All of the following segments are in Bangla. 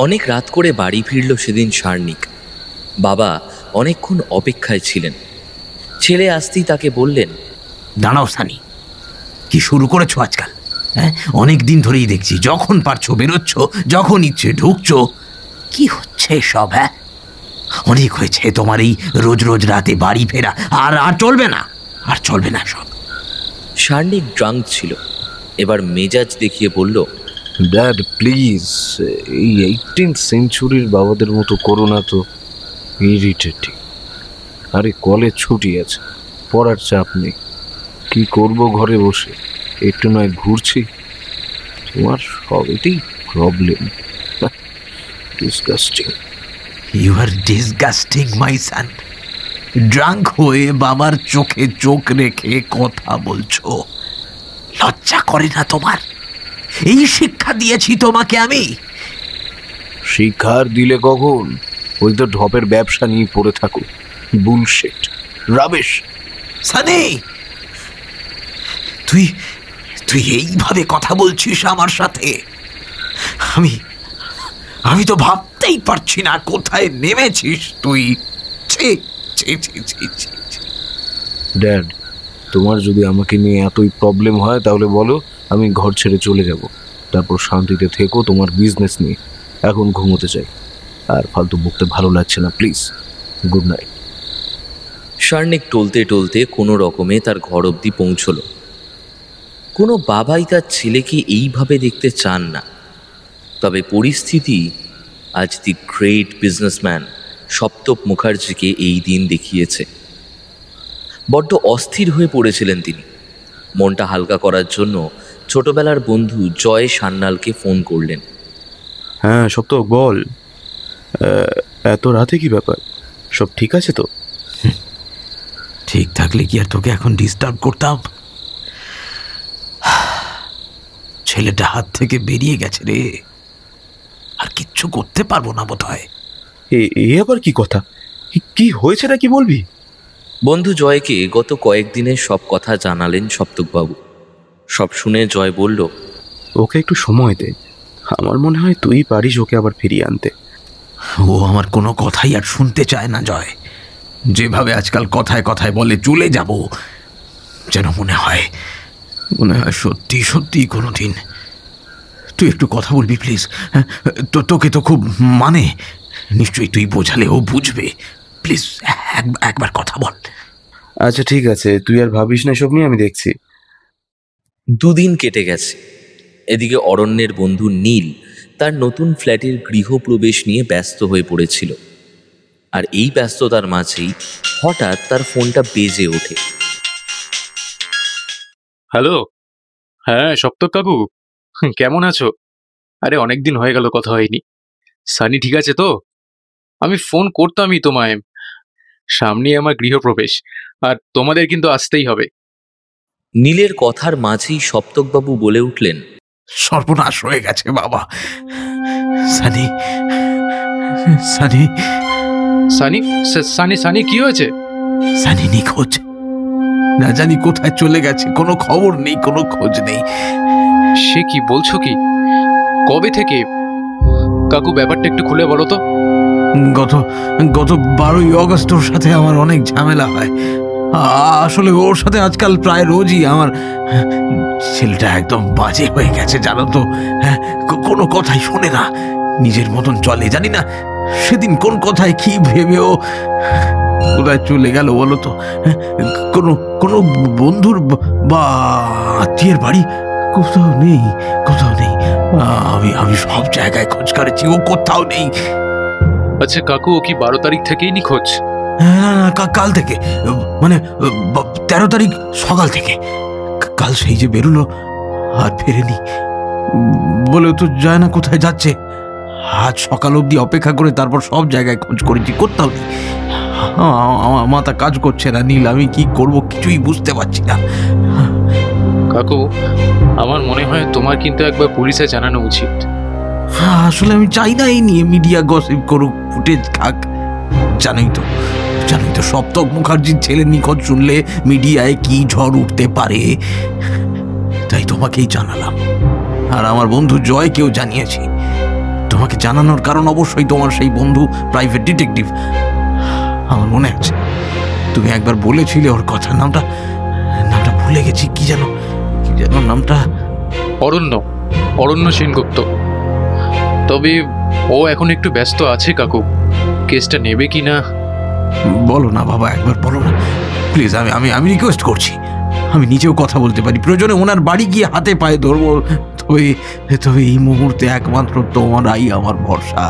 অনেক রাত করে বাড়ি ফিরল সেদিন সার্নিক। বাবা অনেকক্ষণ অপেক্ষায় ছিলেন। ছেলে আসতেই তাকে বললেন, দাঁড়াও সানি, কি শুরু করেছো আজকাল? হ্যাঁ, অনেক দিন ধরেই দেখছি যখন পারছো বেরোচ্ছ, যখন ইচ্ছে ঢুকছো। কি হচ্ছে সব? হ্যাঁ, অনেক হয়েছে তোমার এই রোজ রোজ রাতে বাড়ি ফেরা। আর আর চলবে না, আর চলবে না সব। সার্নিক ড্রাঙ্ক ছিল, এবার মেজাজ দেখিয়ে বলল, ড্যাড প্লিজ, এই 18th সেঞ্চুরির বাবাদের মতো করো না তো, ইরিটেটিং। আরে কলেজ ছুটি আছে, পড়ার চাপ নেই, কি করব ঘরে বসে, একটু নয় ঘুরছি। তোমার সবইতেই problem. Disgusting. You are disgusting my son. Drunk হয়ে বাবার চোখে চোখ রেখে কথা বলছো, লজ্জা করে না তোমার? এই শিক্ষা দিয়েছি তোমাকে আমি। শিক্ষার দিলে কখন? ওই তো ঢপের ব্যবসা নিয়ে পড়ে থাকো। Bullshit, rubbish. সানি, তুই তুই এইভাবে কথা বলছিস আমার সাথে? আমি তো ভাবতেই পারছি না কোথায় নেমেছিস তুই। ড্যাড, তোমার যদি আমাকে নিয়ে এতই প্রবলেম হয় তাহলে বলো, আমি ঘর ছেড়ে চলে যাব, তারপর শান্তিতে থেকো তোমার বিজনেস নিয়ে। এখন ঘুমোতে চাই, আর ফালতু বকতে ভালো লাগছে না, প্লিজ। Good night. সার্নিক টলতে টলতে কোনো রকমে তার ঘর অবধি পৌঁছল। কোনো বাবাই তার ছেলেকে এইভাবে দেখতে চান না, তবে পরিস্থিতি আজ দি গ্রেট বিজনেসম্যান সপ্তক মুখার্জিকে এই দিন দেখিয়েছে। বড্ড অস্থির হয়ে পড়েছিলেন তিনি। মনটা হালকা করার জন্য ছোটবেলার বন্ধু জয় সান্যালকে ফোন করলেন। হ্যাঁ সপ্তক, বল, এত রাতে কি ব্যাপার? সব ঠিক আছে তো? ঠিক থাকলে কি আর তোকে এখন ডিস্টার্ব করতাম? ছেলেটা হাত থেকে বেরিয়ে গেছে রে, আর কিচ্ছু করতে পারবো না বোধ হয়। এ আবার কি কথা? কি হয়েছে না কি বলবি? বন্ধু জয়কে গত কয়েকদিনের সব কথা জানালেন সপ্তকবাবু। সব শুনে জয় বলল, ওকে একটু সময় দে, আমার মনে হয় তুই পারিস ওকে আবার ফিরিয়ে আনতে। ও আমার কোনো কথাই আর শুনতে চায় না জয়। যেভাবে আজকাল কথায় কথায় বলে চলে যাব, যেন মনে হয় সত্যি সত্যি কোনো দিন। তুই একটু কথা বলবি প্লিজ? তোকে তো খুব মানে, নিশ্চয়ই তুই বোঝালে ও বুঝবে। প্লিজ একবার কথা বল। আচ্ছা ঠিক আছে, তুই আর ভাবিস না সব নিয়ে, আমি দেখছি। দুদিন কেটে গেছে। এদিকে অরণ্যের বন্ধু নীল তার নতুন ফ্ল্যাটের গৃহপ্রবেশ নিয়ে ব্যস্ত হয়ে পড়েছিল। আর এই ব্যস্ততার মাঝেই হঠাৎ তার ফোনটা বেজে ওঠে। হ্যালো, হ্যাঁ সপ্তক কাকু, কেমন আছো? আরে অনেকদিন হয়ে গেল কথা হয়নি। সানি ঠিক আছে তো? আমি ফোন করতামই তোমায়, সামনেই আমার গৃহপ্রবেশ, আর তোমাদের কিন্তু আসতেই হবে। নীলের কথার মাঝেই সপ্তকবাবু বলে উঠলেন, সর্বনাশ হয়ে গেছে বাবা। সানি সানি সানি সানি সানি কি হয়েছে? সানি নিখোঁজ, না জানি কোথায় চলে গেছে, কোনো খবর নেই, কোনো খোঁজ নেই। সে কি বলছো? কি, কবে থেকে? কাকু ব্যাপারটা একটু খুলে বলো তো। গত 12ই অগস্ট ওর সাথে আমার অনেক ঝামেলা হয়। আসলে ওর সাথে আজকাল প্রায় রোজই আমার। ছেলেটা একদম বাজে হয়ে গেছে জানো তো। হ্যাঁ, কোনো কথাই শোনে না, নিজের মতন চলে। জানি না সেদিন কোন কথায় কি ভেবে ও কোথায় চলে গেল বলো তো। কোনো বন্ধুর বা আত্মীয়ের বাড়ি কোথাও নেই, কোথাও নেই। আমি সব জায়গায় খোঁজ করেছি, ও কোথাও নেই। আচ্ছা কাকু, ও কি 12 তারিখ থেকেই নিখোঁজ? না, কাল থেকে, মানে 13 তারিখ সকাল থেকে। কাল সেই যে বেরোলো আর ফেরেনি, বলে তো যায় না কোথায় যাচ্ছে। আজ সকাল অবধি অপেক্ষা করে তারপর সব জায়গায় খোঁজ করেছি, কোথাও নেই। আমার মাথা কাজ করছে না নীল, আমি কি করব কিছুই বুঝতে পারছি না। কাকু, আমার মনে হয় তোমার কিন্তু একবার পুলিশে জানানো উচিত। আসলে আমি চাই না এই নিয়ে মিডিয়া গসিপ করুক, ফুটেজ খাক। জানোই তো সপ্তক মুখার্জির ছেলে নিখোঁজ শুনলে মিডিয়ায় কি ঝড় উঠতে পারে, তাই তোমাকেই জানালাম। আর আমার বন্ধু জয়কেও জানিয়েছি। আমাকে জানানোর কারণ অবশ্যই তোমার সেই বন্ধু প্রাইভেট ডিটেকটিভ। আমার মনে আছে তুমি একবার বলেছিলে ওর কথা। নামটা নামটা ভুলে গেছি, কি যেন নামটা। অরণ্য সেনগুপ্ত। তবে ও এখন একটু ব্যস্ত আছে কাকু, কেসটা নেবে কি না। বলো না বাবা, একবার বলো না প্লিজ। আমি রিকোয়েস্ট করছি। আমি নিজেও কথা বলতে পারি, প্রয়োজনে ওনার বাড়ি গিয়ে হাতে পায়ে ধরবো। তবে তবে এই মুহূর্তে একমাত্র তোমারই আমার ভরসা,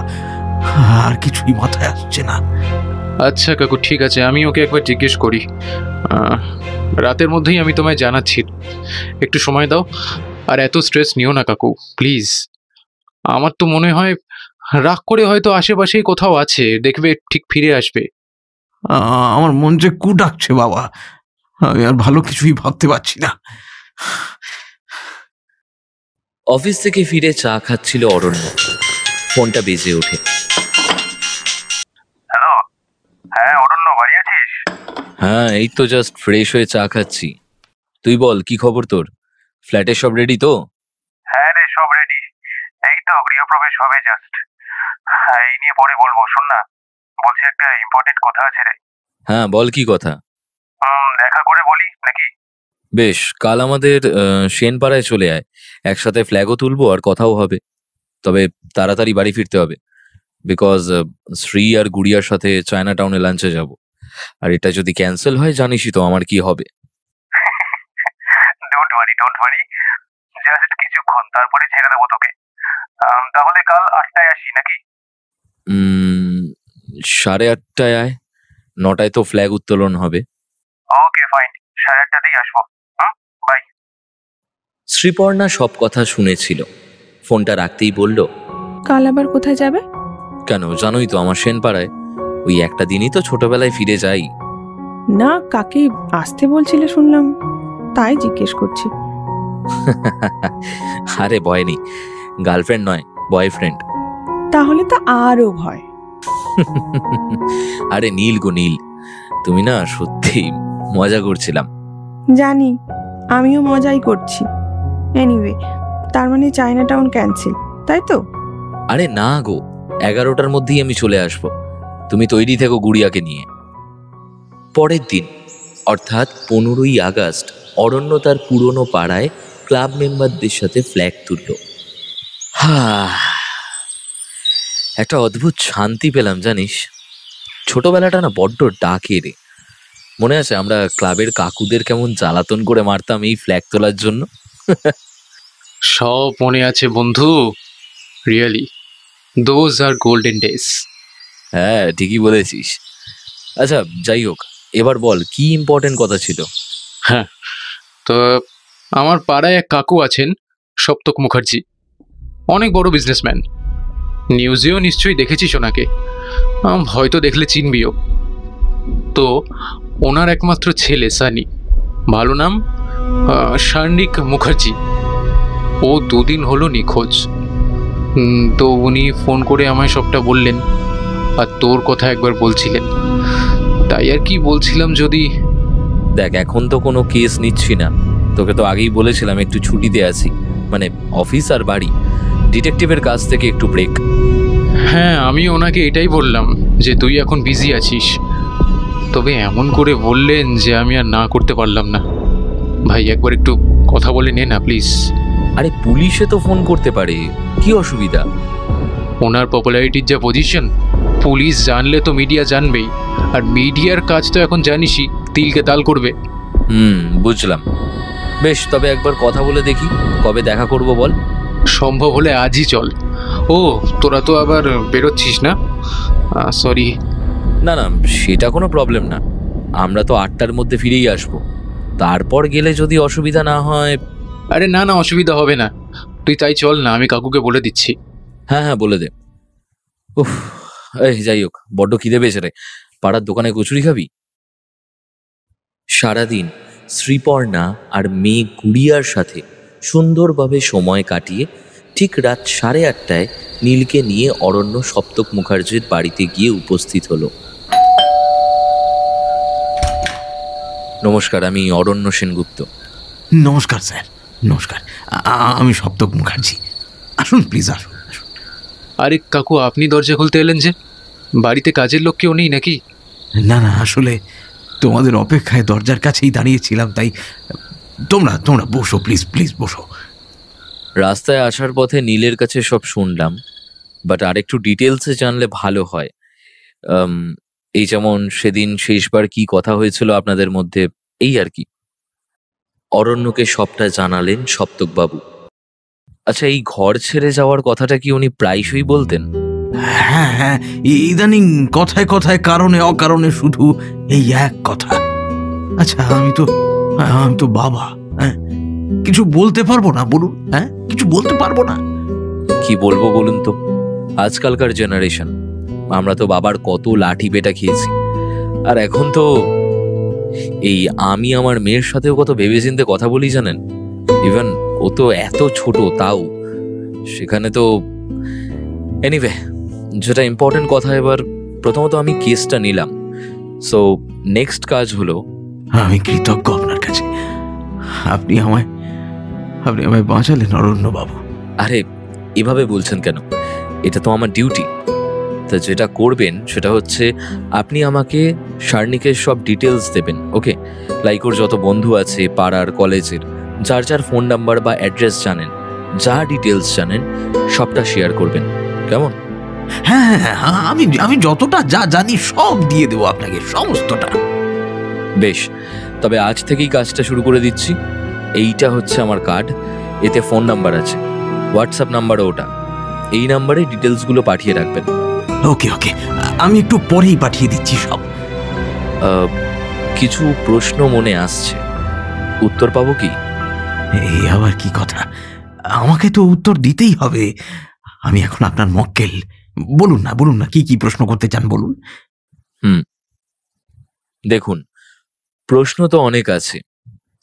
আর কিছুই মাথায় আসছে না। আচ্ছা কাকু, ঠিক আছে, আমি ওকে একবার জিজ্ঞেস করি। রাতের মধ্যেই আমি তোমায় জানাচ্ছি, একটু সময় দাও। আর এত স্ট্রেস নিও না কাকু, প্লিজ। আমার তো মনে হয় রাগ করে হয়তো আশেপাশেই কোথাও আছে, দেখবে ঠিক ফিরে আসবে। আমার মন যে কু ডাকছে বাবা, আমি আর ভালো কিছুই ভাবতে পারছি না। অফিস থেকে ফিরে চা খাচ্ছিল অরণ্য। ফোনটা বেজে ওঠে। হ্যালো, হ্যাঁ অরণ্য, বাড়ি আছিস? হ্যাঁ, এই তো জাস্ট ফ্রেশ হয়ে চা খাচ্ছি। তুই বল, কি খবর তোর? ফ্ল্যাটে সব রেডি তো? হ্যাঁ রে, সব রেডি। এই তো গৃহপ্রবেশ হবে জাস্ট। এই নিয়ে পরে বলবো। শোন না, বলছি একটা ইম্পর্টেন্ট কথা আছে রে। হ্যাঁ বল, কি কথা? দেখা করে বলি নাকি? বেশ, কাল আমাদের সেনপাড়ায় চলে আয়, একসাথে ফ্ল্যাগও তুলবো আর কথাও হবে। তবে তাড়াতাড়ি বাড়ি ফিরতে হবে, বিকজ শ্রী আর গুড়িয়ার সাথে চায়না টাউনে লাঞ্চে যাব। আর এটা যদি ক্যান্সেল হয় জানিসই তো আমার কি হবে। ডোন্ট ওয়ারি, জাস্ট কিছুক্ষণ, তারপরে ছেড়ে দেবো তোকে। তাহলে কাল 8টায় আসি নাকি? 8:30টায় আয়, 9টায় তো ফ্ল্যাগ উত্তোলন হবে। ওকে ফাইন, 8:30টাতেই আসবো। বাই। শ্রীপর্ণা সব কথা শুনেছিল। ফোনটা রাখতেই বলল, কাল আবার কোথায় যাবে? কেন, জানোই তো আমার সেনপাড়ায়। ওই একটা দিনই তো ছোটবেলায় ফিরে যাই। না, কাকে আসতে বলছিলে শুনলাম, তাই জিজ্ঞেস করছি। আরে ভয় নেই, গার্লফ্রেন্ড নয়, বয়ফ্রেন্ড। তাহলে তো আরো ভয়। আরে নীল গো নীল, তুমি না সত্যি মজা করছিলাম। জানি, আমিও মজাই করছি। এনিওয়ে, তার মানে চায়না টাউন ক্যান্সেল, তাই তো? আরে না গো, 11টার মধ্যেই আমি চলে আসবো। তুমি তৈরি থেকো গুড়িয়াকে নিয়ে। পরের দিন অর্থাৎ 15ই আগস্ট অরণ্য তার পুরনো পাড়ায় ক্লাব মেম্বারদের সাথে ফ্ল্যাগ তুলল। একটা অদ্ভুত শান্তি পেলাম জানিস। ছোটবেলাটা না বড্ড ডাকে রে। মনে আছে আমরা ক্লাবের কাকুদের কেমন জ্বালাতন করে মারতাম এই ফ্ল্যাগ তোলার জন্য? সব মনে আছে বন্ধু, really those are golden days. হ্যাঁ ঠিকই বলেছিস। আচ্ছা যাই হোক, এবার বল কি ইম্পর্টেন্ট কথা ছিল? হ্যাঁ, তো আমার পাড়ায় এক কাকু আছেন, সপ্তক মুখার্জি, অনেক বড় বিজনেসম্যান। নিউজেও নিশ্চয়ই দেখেছিস ওনাকে, হয়তো দেখলে চিনবিও। তো ওনার একমাত্র ছেলে সানি, ভালো নাম শার্নিক মুখার্জি, ও 2 দিন হলো নিখোঁজ। তো উনি ফোন করে আমায় সবটা বললেন, আর তোর কথা একবার বলছিলেন। তাই আর কি বলছিলাম, যদি দেখ এখন তো কোনো কেস নিচ্ছি না, তোকে তো আগেই বলেছিলাম একটু ছুটিতে আছি, মানে অফিস আর বাড়ি, ডিটেকটিভের কাছ থেকে একটু ব্রেক। হ্যাঁ, আমি ওনাকে এটাই বললাম যে তুই এখন বিজি আছিস। তবে এমন করে বললেন যে আমি আর না করতে পারলাম না। ভাই একবার একটু কথা বলে নে না প্লিজ। আরে পুলিশে তো ফোন করতে পারে, কি অসুবিধা? ওনার পপুলারিটির যা পজিশন, পুলিশ জানলে তো মিডিয়া জানবেই, আর মিডিয়ার কাজ তো এখন জানিসই, তিলকে তাল করবে। বুঝলাম। বেশ, তবে একবার কথা বলে দেখি, কবে দেখা করব বল? সম্ভব হলে আজই চল। ও তোরা তো আবার বেরোচ্ছিস না? সরি। না না, সেটা কোনো প্রবলেম না, আমরা তো 8টার মধ্যে ফিরেই আসবো। তারপর গেলে যদি অসুবিধা না হয়। আরে না না, অসুবিধা হবে না, তুই তাই চল না, আমি কাকুকে বলে দিচ্ছি। হ্যাঁ হ্যাঁ বলে দে। উফ, এই যাই হোক, বড্ড খিদে পেয়েছে রে। পাড়ার দোকানে কচুরি খাবি? সারাদিন শ্রীপর্ণা আর মেয়ে গুড়িয়ার সাথে সুন্দরভাবে সময় কাটিয়ে ঠিক রাত 8:30টায় নীলকে নিয়ে অরণ্য সপ্তক মুখার্জির বাড়িতে গিয়ে উপস্থিত হলো। নমস্কার, আমি অরণ্য সেনগুপ্ত। নমস্কার স্যার, নমস্কার। আমি সপ্তক মুখার্জি। আসুন প্লিজ, আসুন আসুন। আরে কাকু, আপনি দরজা খুলতে এলেন যে? বাড়িতে কাজের লোক কেউ নেই নাকি? না না, আসলে তোমাদের অপেক্ষায় দরজার কাছেই দাঁড়িয়েছিলাম, তাই তোমরা তোমরা বসো, প্লিজ প্লিজ বসো। রাস্তায় আসার পথে নীলের কাছে সব শুনলাম, বাট আরেকটু ডিটেলসে জানলে ভালো হয়। এই যেমন সেদিন শেষবার কি কথা হয়েছিল আপনাদের মধ্যে, এই আর কি। অরণ্যকে সবটা জানালেন সপ্তকবাবু। আচ্ছা, এই ঘর ছেড়ে যাওয়ার কথাটা কি উনি প্রায়শই বলতেন? হ্যাঁ হ্যাঁ, ইদানিং কথায় কথায় কারণে অকারণে শুধু এই এক কথা। আচ্ছা, আমি তো বাবা, হ্যাঁ, কিছু বলতে পারবো না বলুন? হ্যাঁ, কিছু বলতে পারবো না। কি বলবো বলুন তো, আজকালকার জেনারেশন, আমরা তো বাবার কত লাঠি পেটা খেয়েছি। আর এখন তো এই আমি আমার মেয়ের সাথেও কত ভেবেচিন্তে কথা বলি জানেন। ইভেন ও তো এত ছোট, তাও সেখানে তো। এনিওয়ে, যেটা ইম্পর্টেন্ট কথা, এবার প্রথমত আমি কেসটা নিলাম। সো নেক্সট কাজ হলো, আমি কৃতজ্ঞ আপনার কাছে। আপনি আমায় বাঁচালেন অরণ্য বাবু। আরে এভাবে বলছেন কেন, এটা তো আমার ডিউটি। তা যেটা করবেন সেটা হচ্ছে আপনি আমাকে শার্নিকের সব ডিটেলস দেবেন, ওকে? লাইক ওর যত বন্ধু আছে পাড়ার, কলেজের, যার যার ফোন নাম্বার বা অ্যাড্রেস জানেন, যা ডিটেলস জানেন সবটা শেয়ার করবেন, কেমন? হ্যাঁ হ্যাঁ, আমি যতটা যা জানি সব দিয়ে দেবো আপনাকে, সমস্তটা। বেশ, তবে আজ থেকেই কাজটা শুরু করে দিচ্ছি। এইটা হচ্ছে আমার কার্ড, এতে ফোন নাম্বার আছে, হোয়াটসঅ্যাপ নাম্বারও ওটা। এই নাম্বারে ডিটেলসগুলো পাঠিয়ে রাখবেন। ওকে ওকে, আমি একটু পরেই পাঠিয়ে দিচ্ছি সব। কিছু প্রশ্ন মনে আসছে, উত্তর পাবো কি? এই আবার কি কথা? আমাকে তো উত্তর দিতেই হবে, আমি এখন আপনার মক্কেল। বলুন না, কি কি প্রশ্ন করতে চান বলুন। দেখুন, প্রশ্ন তো অনেক আছে,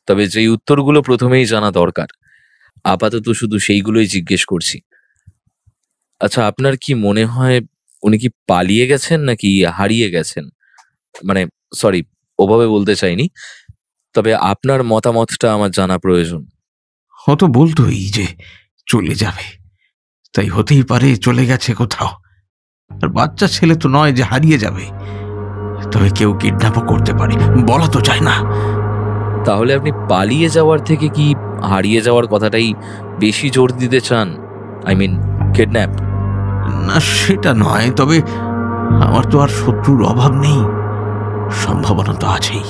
তবে যেই উত্তরগুলো প্রথমেই জানা দরকার, আপাতত শুধু সেইগুলোই জিজ্ঞেস করছি। আচ্ছা, আপনার কি মনে হয় উনি কি পালিয়ে গেছেন নাকি হারিয়ে গেছেন? মানে সরি, ওভাবে বলতে চাইনি, তবে আপনার মতামতটা আমার জানা প্রয়োজন। হয়তো বলতোই যে চলে যাবে, তাই হতেই পারে চলে গেছে কোথাও। আর বাচ্চা ছেলে তো নয় যে হারিয়ে যাবে, তবে কেউ কিডন্যাপও করতে পারে, বলা তো যায় না। তাহলে আপনি পালিয়ে যাওয়ার থেকে কি হারিয়ে যাওয়ার কথাটাই বেশি জোর দিতে চান? I mean kidnap? না, সেটা নয়, তবে আমার তো আর শত্রুর অভাব নেই, সম্ভাবনা তো আছেই।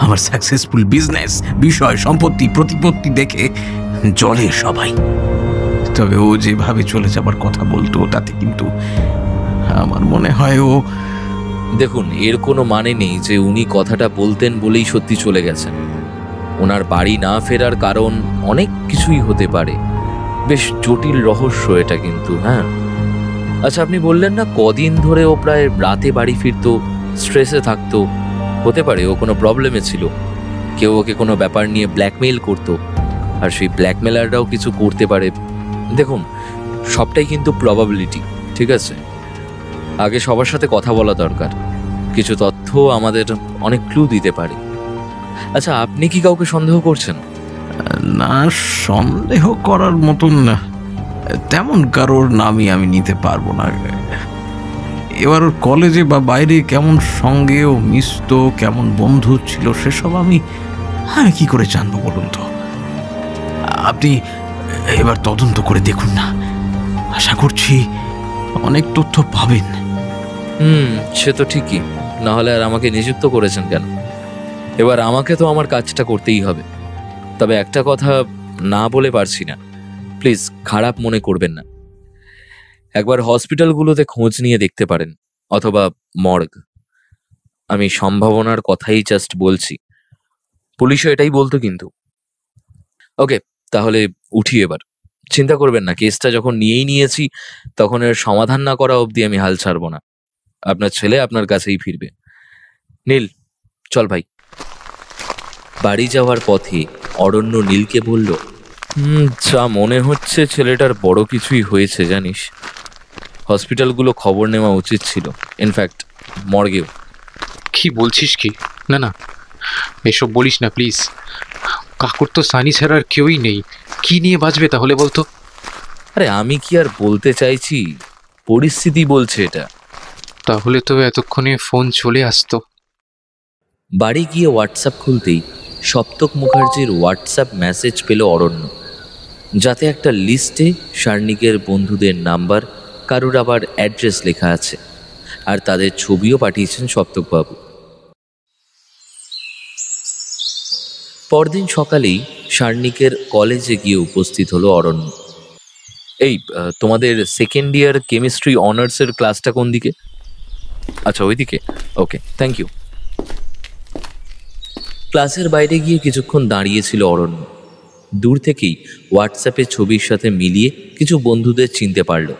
আমার সাকসেসফুল বিজনেস, বিষয়, সম্পত্তি, প্রতিপত্তি দেখে জলে সবাই। তবে ও যেভাবে চলে যাবার কথা বলতো, তাতে কিন্তু আমার মনে হয় ও। দেখুন, এর কোনো মানে নেই যে উনি কথাটা বলতেন বলেই সত্যি চলে গেছেন। ওনার বাড়ি না ফেরার কারণ অনেক কিছুই হতে পারে, বেশ জটিল রহস্য এটা কিন্তু। হ্যাঁ, আচ্ছা, আপনি বললেন না কদিন ধরে ও প্রায় রাতে বাড়ি ফিরতো, স্ট্রেসে থাকতো। হতে পারে ও কোনো প্রবলেমে ছিল, কেউ ওকে কোনো ব্যাপার নিয়ে ব্ল্যাকমেইল করতো, আর সেই ব্ল্যাকমেলাররাও কিছু করতে পারে। দেখুন, সবটাই কিন্তু প্রবাবিলিটি, ঠিক আছে? আগে সবার সাথে কথা বলা দরকার, কিছু তথ্য আমাদের অনেক ক্লু দিতে পারে। আচ্ছা, আপনি কি কাউকে সন্দেহ করছেন? না, সন্দেহ করার মতন তেমন কারোর নামই আমি নিতে পারবো না। এবার ওর কলেজে বা বাইরে কেমন সঙ্গে ও মিশত, কেমন বন্ধু ছিল, সেসব আমি কি করে জানবো বলুন তো? আপনি এবার তদন্ত করে দেখুন না, আশা করছি অনেক তথ্য পাবেন। সে তো ঠিকই, না হলে আর আমাকে নিযুক্ত করেছেন কেন? এবার আমাকে তো আমার কাজটা করতেই হবে। তবে একটা কথা না বলে পারছি না, প্লিজ খারাপ মনে করবেন না। একবার হসপিটালগুলোতে খোঁজ নিয়ে দেখতে পারেন, অথবা মর্গ। আমি সম্ভাবনার কথাই জাস্ট বলছি, পুলিশও এটাই বলতো কিন্তু। ওকে, তাহলে উঠি এবার। চিন্তা করবেন না, কেসটা যখন নিয়েই নিয়েছি তখন এর সমাধান না করা অবধি আমি হাল ছাড়বো না। আপনার ছেলে আপনার কাছেই ফিরবে। নীল, চল ভাই। বাড়ি যাওয়ার পথে অরণ্য নীলকে বলল, যা মনে হচ্ছে ছেলেটার বড় কিছুই হয়েছে জানিস। হসপিটালগুলো খবর নেওয়া উচিত ছিল, ইনফ্যাক্ট মর্গেও। কি বলছিস কি? না না, এসব বলিস না প্লিজ। কাকুর তো সানি ছাড়া আর কেউই নেই, কি নিয়ে বাঁচবে তাহলে বলতো? আরে আমি কি আর বলতে চাইছি, পরিস্থিতি বলছে এটা। তাহলে তো এতক্ষণে ফোন চলে আসতো। বাড়ি গিয়ে হোয়াটসঅ্যাপ খুলতেই সপ্তক মুখার্জির হোয়াটসঅ্যাপ মেসেজ পেল অরণ্য, যাতে একটা লিস্টে শার্নিকের বন্ধুদের নাম্বার, কারুর আবার অ্যাড্রেস লেখা আছে, আর তাদের ছবিও পাঠিয়েছেন সপ্তকবাবু। পরদিন সকালেই শার্নিকের কলেজে গিয়ে উপস্থিত হলো অরণ্য। এই তোমাদের সেকেন্ড ইয়ার কেমিস্ট্রি অনার্সের ক্লাসটা কোন দিকে? আচ্ছা, ওইদিকে। ওকে, থ্যাংক ইউ। ক্লাসের বাইরে গিয়ে কিছুক্ষণ দাঁড়িয়েছিল অরণ্য। দূর থেকেই হোয়াটসঅ্যাপে ছবির সাথে মিলিয়ে কিছু বন্ধুদের চিনতে পারল।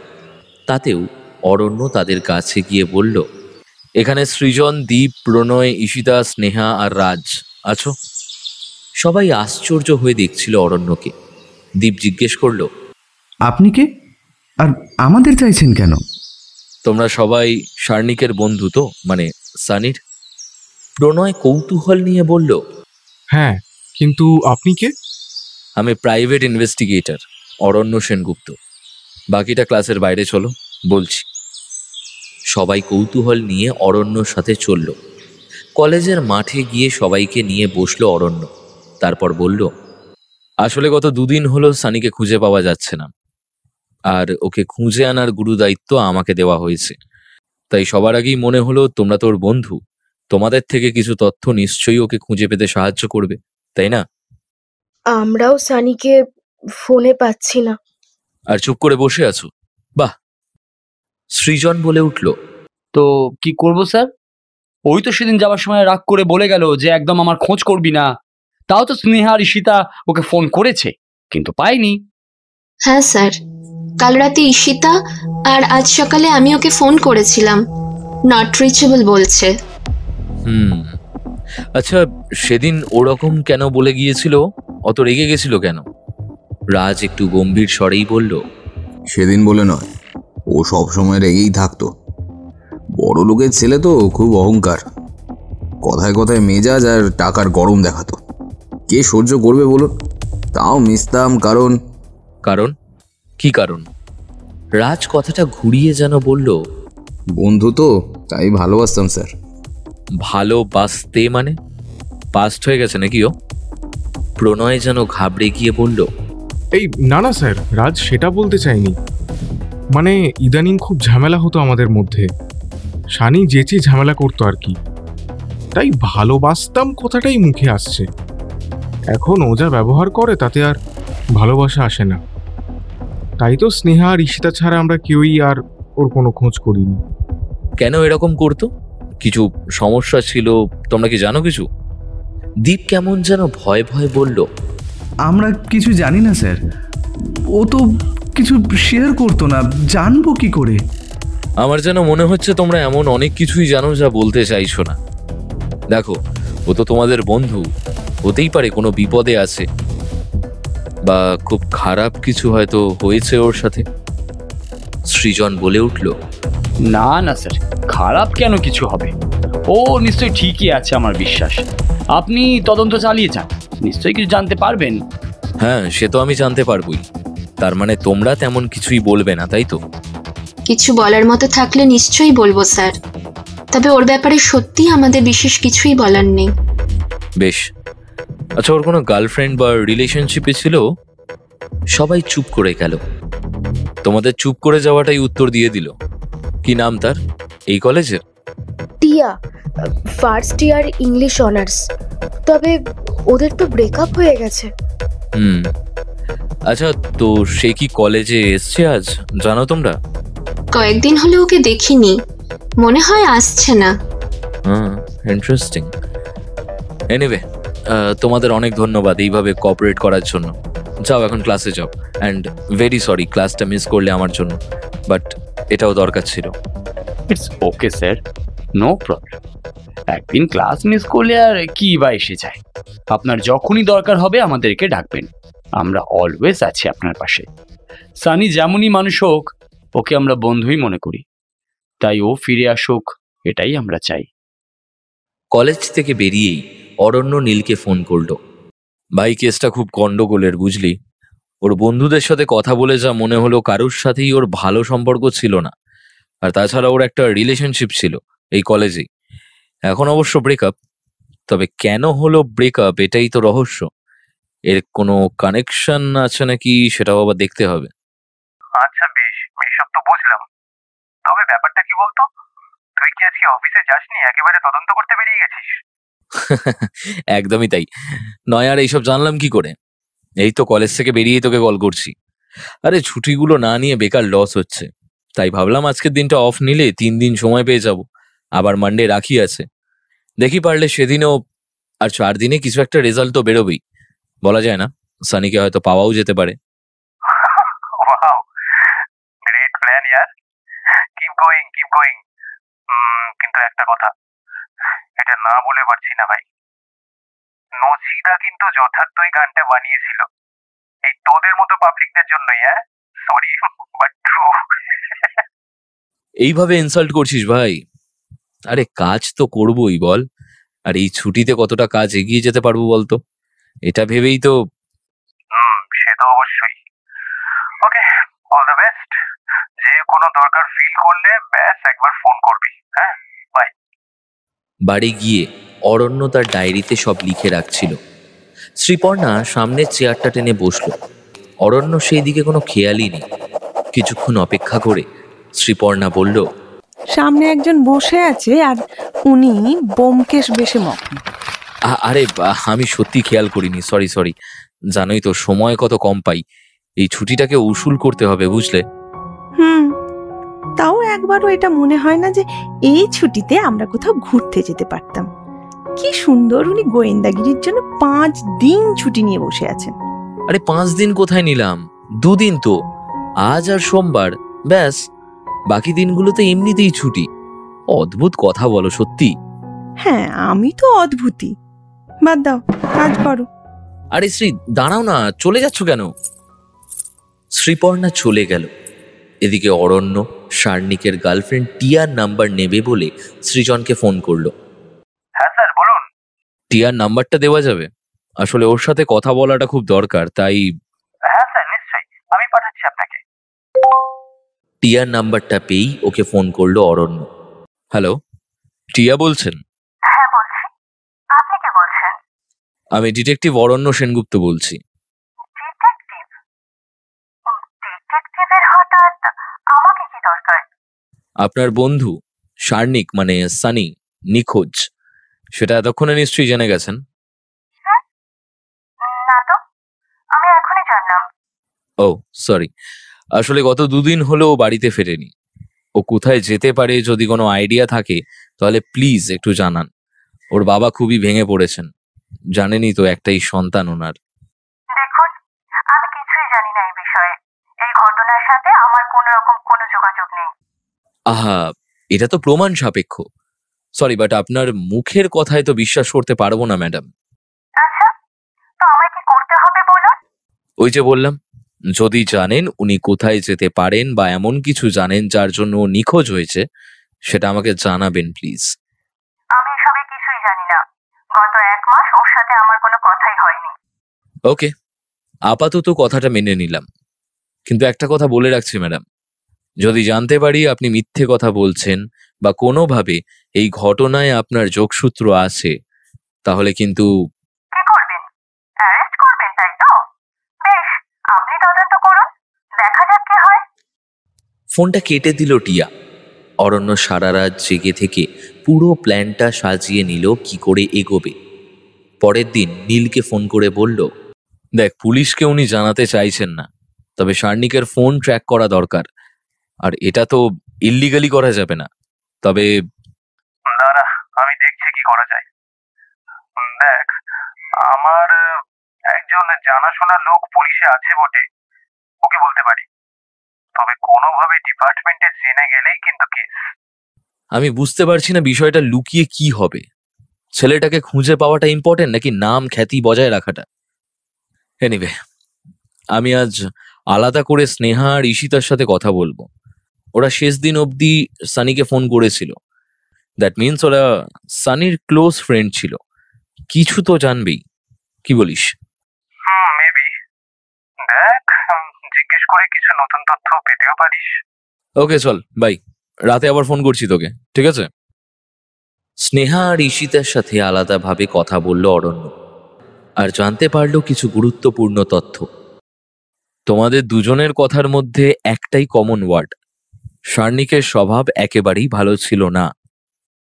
তাতেও অরণ্য তাদের কাছে গিয়ে বলল, এখানে সৃজন, দীপ, প্রণয়, ঈশিতা, স্নেহা আর রাজ আছো। সবাই আশ্চর্য হয়ে দেখছিল অরণ্যকে। দীপ জিজ্ঞেস করল, আপনি কে, আর আমাদের চাইছেন কেন? তোমরা সবাই শার্নিকের বন্ধু তো, মানে সানির? প্রণয় কৌতূহল নিয়ে বলল, হ্যাঁ, কিন্তু আপনি কে? আমি প্রাইভেট ইনভেস্টিগেটর অরণ্য সেনগুপ্ত। বাকিটা ক্লাসের বাইরে চলো, বলছি। সবাই কৌতূহল নিয়ে অরণ্যর সাথে চলল। কলেজের মাঠে গিয়ে সবাইকে নিয়ে বসলো অরণ্য। তারপর বলল, আসলে গত 2 দিন হলো সানিকে খুঁজে পাওয়া যাচ্ছে না, আর ওকে খুঁজে আনার গুরু দায়িত্ব আমাকে দেওয়া হয়েছে। তাই সবার আগেই মনে হলো, তোমরা তোর বন্ধু, তোমাদের থেকে কিছু তথ্য নিশ্চয়ই ওকে খুঁজে পেতে সাহায্য করবে, তাই না? আমরাও সানিকে ফোনে পাচ্ছি না। আর চুপ করে বসে আছো? বাহ। সৃজন বলে উঠল, তো কি করব স্যার? ওই তো সেদিন যাওয়ার সময় রাগ করে বলে গেল যে একদম আমার খোঁজ করবি না। তাও তো স্নেহা আর ঈশিতা ওকে ফোন করেছে, কিন্তু পাইনি। হ্যাঁ স্যার, কাল রাতে ঈশিতা আর আজ সকালে আমি ওকে ফোন করেছিলাম, নট রিচেবল বলছে। আচ্ছা, সেদিন ওরকম কেন বলে গিয়েছিল? অত রেগে গেছিল কেন? রাজ একটু গম্ভীর স্বরেই বলল, সেদিন বলে নয়, ও সব সময় রেগেই থাকতো। বড় লোকের ছেলে তো, খুব অহংকার, কথায় কথায় মেজাজ আর টাকার গরম দেখাতো। কে সহ্য করবে বলুন? তাও মিশতাম। কারণ কারণ কি কারণ? রাজ কথাটা ঘুরিয়ে যেন বলল, বন্ধু তো, তাই ভালোবাসতাম স্যার। ভালোবাসতে মানে? পাস্ট হয়ে গেছে নাকি ও? প্রণয় যেন ঘাবড়ে গিয়ে বলল, এই না না স্যার, রাজ সেটা বলতে চাইনি। মানে ইদানিং খুব ঝামেলা হতো আমাদের মধ্যে, সানি যেচে ঝামেলা করতো আর কি, তাই ভালোবাসতাম কথাটাই মুখে আসছে। এখন ও যা ব্যবহার করে তাতে আর ভালোবাসা আসে না। তাই তো স্নেহা আর ঈশিতা ছাড়া আমরা কেউই আর ওর কোনো খোঁজ করিনি। কেন এরকম করতো? কিছু সমস্যা ছিল? তোমরা কি জানো কিছু? দীপ কেমন যেন ভয় ভয় বলল, আমরা কিছু জানি না স্যার, ও তো কিছু শেয়ার করতো না, জানবো কি করে? আমার যেন মনে হচ্ছে তোমরা এমন অনেক কিছুই জানো যা বলতে চাইছো না। দেখো, ও তো তোমাদের বন্ধু, হতেই পারে কোনো বিপদে আছে, বা খুব খারাপ কিছু হয়তো হয়েছে ওর সাথে। সৃজন বলে উঠল, না না স্যার, খারাপ কেন কিছু হবে? ও নিশ্চয়ই ঠিকই আছে, আমার বিশ্বাস। আপনি তদন্ত চালিয়ে যান, নিশ্চয়ই কিছু জানতে পারবেন। হ্যাঁ, সে তো আমি জানতে পারবই। তার মানে তোমরা তেমন কিছুই বলবে না, তাই তো? কিছু বলার মতো থাকলে নিশ্চয়ই বলবো স্যার, তবে ওর ব্যাপারে সত্যি আমাদের বিশেষ কিছুই বলার নেই। বেশ। আচ্ছা, ওর কোনো গার্লফ্রেন্ড বা রিলেশনশিপে ছিল? সবাই চুপ করে গেল। তোমাদের চুপ করে যাওয়াটাই উত্তর দিয়ে দিল। কি নাম তার, এই কলেজের? টিয়া, ফার্স্ট ইয়ার ইংলিশ অনার্স। তবে ওদের তো ব্রেকআপ হয়ে গেছে। আচ্ছা, তো সে কি কলেজে এসছে আজ, জানো তোমরা? কয়েকদিন হলে ওকে দেখিনি, মনে হয় আসছে না। ইন্টারেস্টিং। এনিওয়ে, তোমাদের অনেক ধন্যবাদ এইভাবে কোঅপারেট করার জন্য। যাও, এখন ক্লাসে যাও। অ্যান্ড ভেরি সরি ক্লাসটা মিস করলে আমার জন্য, বাট এটাও দরকার ছিল। It's okay sir, no problem. একদিন ক্লাস মিস করলে আর কি বা এসে যায়। আপনার যখনই দরকার হবে আমাদেরকে ডাকবেন, আমরা অলওয়েজ আছি আপনার পাশে। সানি যেমনই মানুষ হোক, ওকে আমরা বন্ধুই মনে করি, তাই ও ফিরে আসুক, এটাই আমরা চাই। কলেজ থেকে বেরিয়েই অরণ্য নীলকে ফোন করলো। ভাই, কেসটা খুব গন্ডগোলের, বুঝলি? ওর বন্ধুদের সাথে কথা বলে যা মনে হলো কারুর সাথেই ওর ভালো সম্পর্ক ছিল না। আর তাছাড়া ওর একটা রিলেশনশিপ ছিল এই কলেজেই। এখন অবশ্য ব্রেকআপ। তবে কেন হলো ব্রেকআপ এটাই তো রহস্য। এর কোনো কানেকশন আছে নাকি সেটাও আবার দেখতে হবে। আচ্ছা বেশ, এসব তো বুঝলাম। তবে ব্যাপারটা কি বলতো, তুই কি আজকে অফিসে যাসনি, একেবারে তদন্ত করতে বেরিয়ে গেছিস? একদমই তাই। নয় আর এইসব জানলাম কি করে? এই তো কলেজ থেকে বেরিয়েই তোকে কল করছি। আরে ছুটিগুলো না নিয়ে বেকার লস হচ্ছে, তাই ভাবলাম আজকের দিনটা অফ নিলে 3 দিন সময় পেয়ে যাব। আবার মানডে রাখি আছে, দেখি পারলে সেদিনও। আর 4 দিনে কিছু একটা রেজাল্ট তো বেরোবেই, বলা যায় না, সানিকে হয়তো পাওয়াও যেতে পারে। ওয়াও, গ্রেট প্ল্যান ইয়ার। Keep going, keep going. কিন্তু একটা কথা, এটা না বলে পারছি না ভাই। নচিদা কিন্তু যথার্থই গানটা বানিয়েছিল এই তোদের মতো পাবলিকদের জন্যই। হ্যাঁ, সরি বাট ট্রু। এইভাবে ইনসাল্ট করছিস ভাই? আরে কাজ তো করবোই বল। আর এই ছুটিতে কতটা কাজ এগিয়ে যেতে পারবো বলতো, এটা ভেবেই তো। সে তো অবশ্যই। ওকে, অল দ্য বেস্ট। যে কোনো দরকার ফিল করলে ব্যাস একবার ফোন করবি। হ্যাঁ, বাই। বাড়ি গিয়ে অরণ্য তার ডায়েরিতে সব লিখে রাখছিল। শ্রীপর্ণা সামনের চেয়ারটা টেনে বসলো। অরণ্য সেই দিকে কোনো খেয়ালই নেই। কিছুক্ষণ অপেক্ষা করে শ্রীপর্ণা বলল, সামনে একজন বসে আছে আর উনি ব্যোমকেশ বেশে মগ্ন। আরে আমি সত্যি খেয়াল করিনি, সরি সরি। জানোই তো সময় কত কম পাই। এই ছুটিটাকে উসুল করতে হবে বুঝলে। তাও একবারও এটা মনে হয় না যে এই ছুটিতে আমরা কোথাও ঘুরতে যেতে পারতাম। কি সুন্দর, উনি গোয়েন্দাগিরির জন্য 5 দিন ছুটি নিয়ে বসে আছেন। আরে 5 দিন কোথায় নিলাম, 2 দিন তো, আজ আর সোমবার, ব্যাস। বাকি দিনগুলোতে এমনিতেই ছুটি। অদ্ভুত কথা বলো সত্যি। হ্যাঁ, আমি তো অদ্ভুতই। বাদ দাও, কাজ করো। আরে শ্রী, দাঁড়াও না, চলে যাচ্ছ কেন? শ্রীপর্ণা চলে গেল। এদিকে অরণ্য শার্নিকের গার্লফ্রেন্ড টিয়ার নাম্বার নেবে বলে সৃজনকে ফোন করলো। হ্যাঁ স্যার, বলুন। টিয়ার নাম্বারটা দেওয়া যাবে? আসলে ওর সাথে কথা বলাটা খুব দরকার, তাই। হ্যাঁ স্যার, নিশ্চয়ই, আমি পাঠাচ্ছি আপনাকে। টিয়ার নাম্বারটা পেয়েই ওকে ফোন করলো অরণ্য। হ্যালো, টিয়া বলছেন? হ্যাঁ বলছি, আপনি কে বলছেন? আমি ডিটেকটিভ অরণ্য সেনগুপ্ত বলছি। ডিটেকটিভ? ডিটেকটিভের হঠাৎ আমাকে কি দরকার? আপনার বন্ধু শার্নিক মানে সানি নিখোঁজ, সেটা এতক্ষণে নিশ্চয়ই জেনে গেছেন। না তো, আমি এখনই জানলাম। ও সরি, আসলে গত 2 দিন হলো ও বাড়িতে ফেরেনি। ও কোথায় যেতে পারে যদি কোনো আইডিয়া থাকে তাহলে প্লিজ একটু জানান। ওর বাবা খুবই ভেঙে পড়েছেন, জানেনই তো একটাই সন্তান ওনার। দেখুন, আমি কিছুই জানি না এই বিষয়ে। এই ঘটনার সাথে আমার কোনো রকম কোনো যোগাযোগ নেই। আহা, এটা তো প্রমাণ সাপেক্ষ। সরি বাট আপনার মুখের কথায় তো বিশ্বাস করতে পারবো না ম্যাডাম। আচ্ছা, তো আমায় কি করতে হবে বলুন? ওই যে বললাম, যদি জানেন উনি কোথায় যেতে পারেন বা এমন কিছু জানেন যার জন্য ও নিখোঁজ হয়েছে, সেটা আমাকে জানাবেন প্লিজ। আমি এসবে কিছুই জানি না। গত 1 মাস ওর সাথে আমার কোনো কথাই হয়নি। ওকে, আপাতত কথাটা মেনে নিলাম, কিন্তু একটা কথা বলে রাখছি ম্যাডাম, যদি জানতে পারি আপনি মিথ্যে কথা বলছেন বা কোনোভাবে এই ঘটনায় আপনার যোগসূত্র আছে, তাহলে কিন্তু। কি করবেন? অ্যারেস্ট করবেন, তাই তো? বেশ, আপনি তদন্ত করুন, দেখা যাক কি হয়। ফোনটা কেটে দিল টিয়া। অরণ্য সারা রাত জেগে থেকে পুরো প্ল্যানটা সাজিয়ে নিল কি করে এগোবে। পরের দিন নীলকে ফোন করে বলল, দেখ পুলিশকে উনি জানাতে চাইছেন না, তবে শার্নিকের ফোন ট্র্যাক করা দরকার। আর এটা তো ইল্লিগালি করা যাবে না, তবে। দাঁড়া, আমি দেখছি কি করা যায়। দেখ, আমার একজন জানাশোনা লোক পুলিশে আছে বটে, ওকে বলতে পারি। তবে কোনোভাবে ডিপার্টমেন্টে জেনে গেলেই কিন্তু কেস। আমি বুঝতে পারছি না বিষয়টা লুকিয়ে কি হবে। ছেলেটাকে খুঁজে পাওয়াটা ইম্পর্টেন্ট নাকি নাম খ্যাতি বজায় রাখাটা? এনিওয়ে, আমি আজ আলাদা করে স্নেহা আর ঈশিতার সাথে কথা বলবো। ওরা শেষ দিন অবধি সানিকে ফোন করেছিল। দ্যাট মিনস ওরা সানির ক্লোজ ফ্রেন্ড ছিল, কিছু তো জানবেই। কি বলিস? মেবি। দেখ, জিজ্ঞেস করে কিছু নতুন তথ্য পেতেও পারিস। ওকে চল বাই, রাতে আবার ফোন করছি তোকে, ঠিক আছে? স্নেহা আর ঈশিতার সাথে আলাদাভাবে কথা বলল অরণ্য, আর জানতে পারল কিছু গুরুত্বপূর্ণ তথ্য। তোমাদের দুজনের কথার মধ্যে একটাই কমন ওয়ার্ড, শার্নিকের স্বভাব একেবারেই ভালো ছিল না।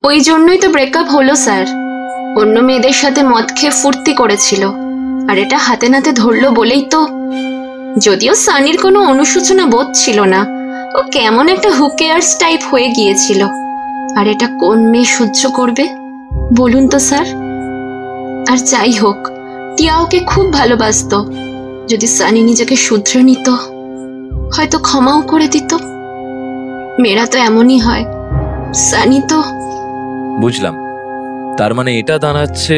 ওই জন্যই তো ব্রেকআপ হলো স্যার। অন্য মেয়েদের সাথে মদ খেয়ে ফুর্তি করেছিল, আর এটা হাতে নাতে ধরলো বলেই তো। যদিও সানির কোনো অনুশোচনা বোধ ছিল না, ও কেমন একটা হুকেয়ার্স টাইপ হয়ে গিয়েছিল। আর এটা কোন মেয়ে সহ্য করবে বলুন তো স্যার? আর যাই হোক, টিয়া ওকে খুব ভালোবাসতো। যদি সানি নিজেকে শুধরে নিত, হয়তো ক্ষমাও করে দিত। মেয়েরা তো এমনই হয়। সানি তো। বুঝলাম, তার মানে এটা দাঁড়াচ্ছে।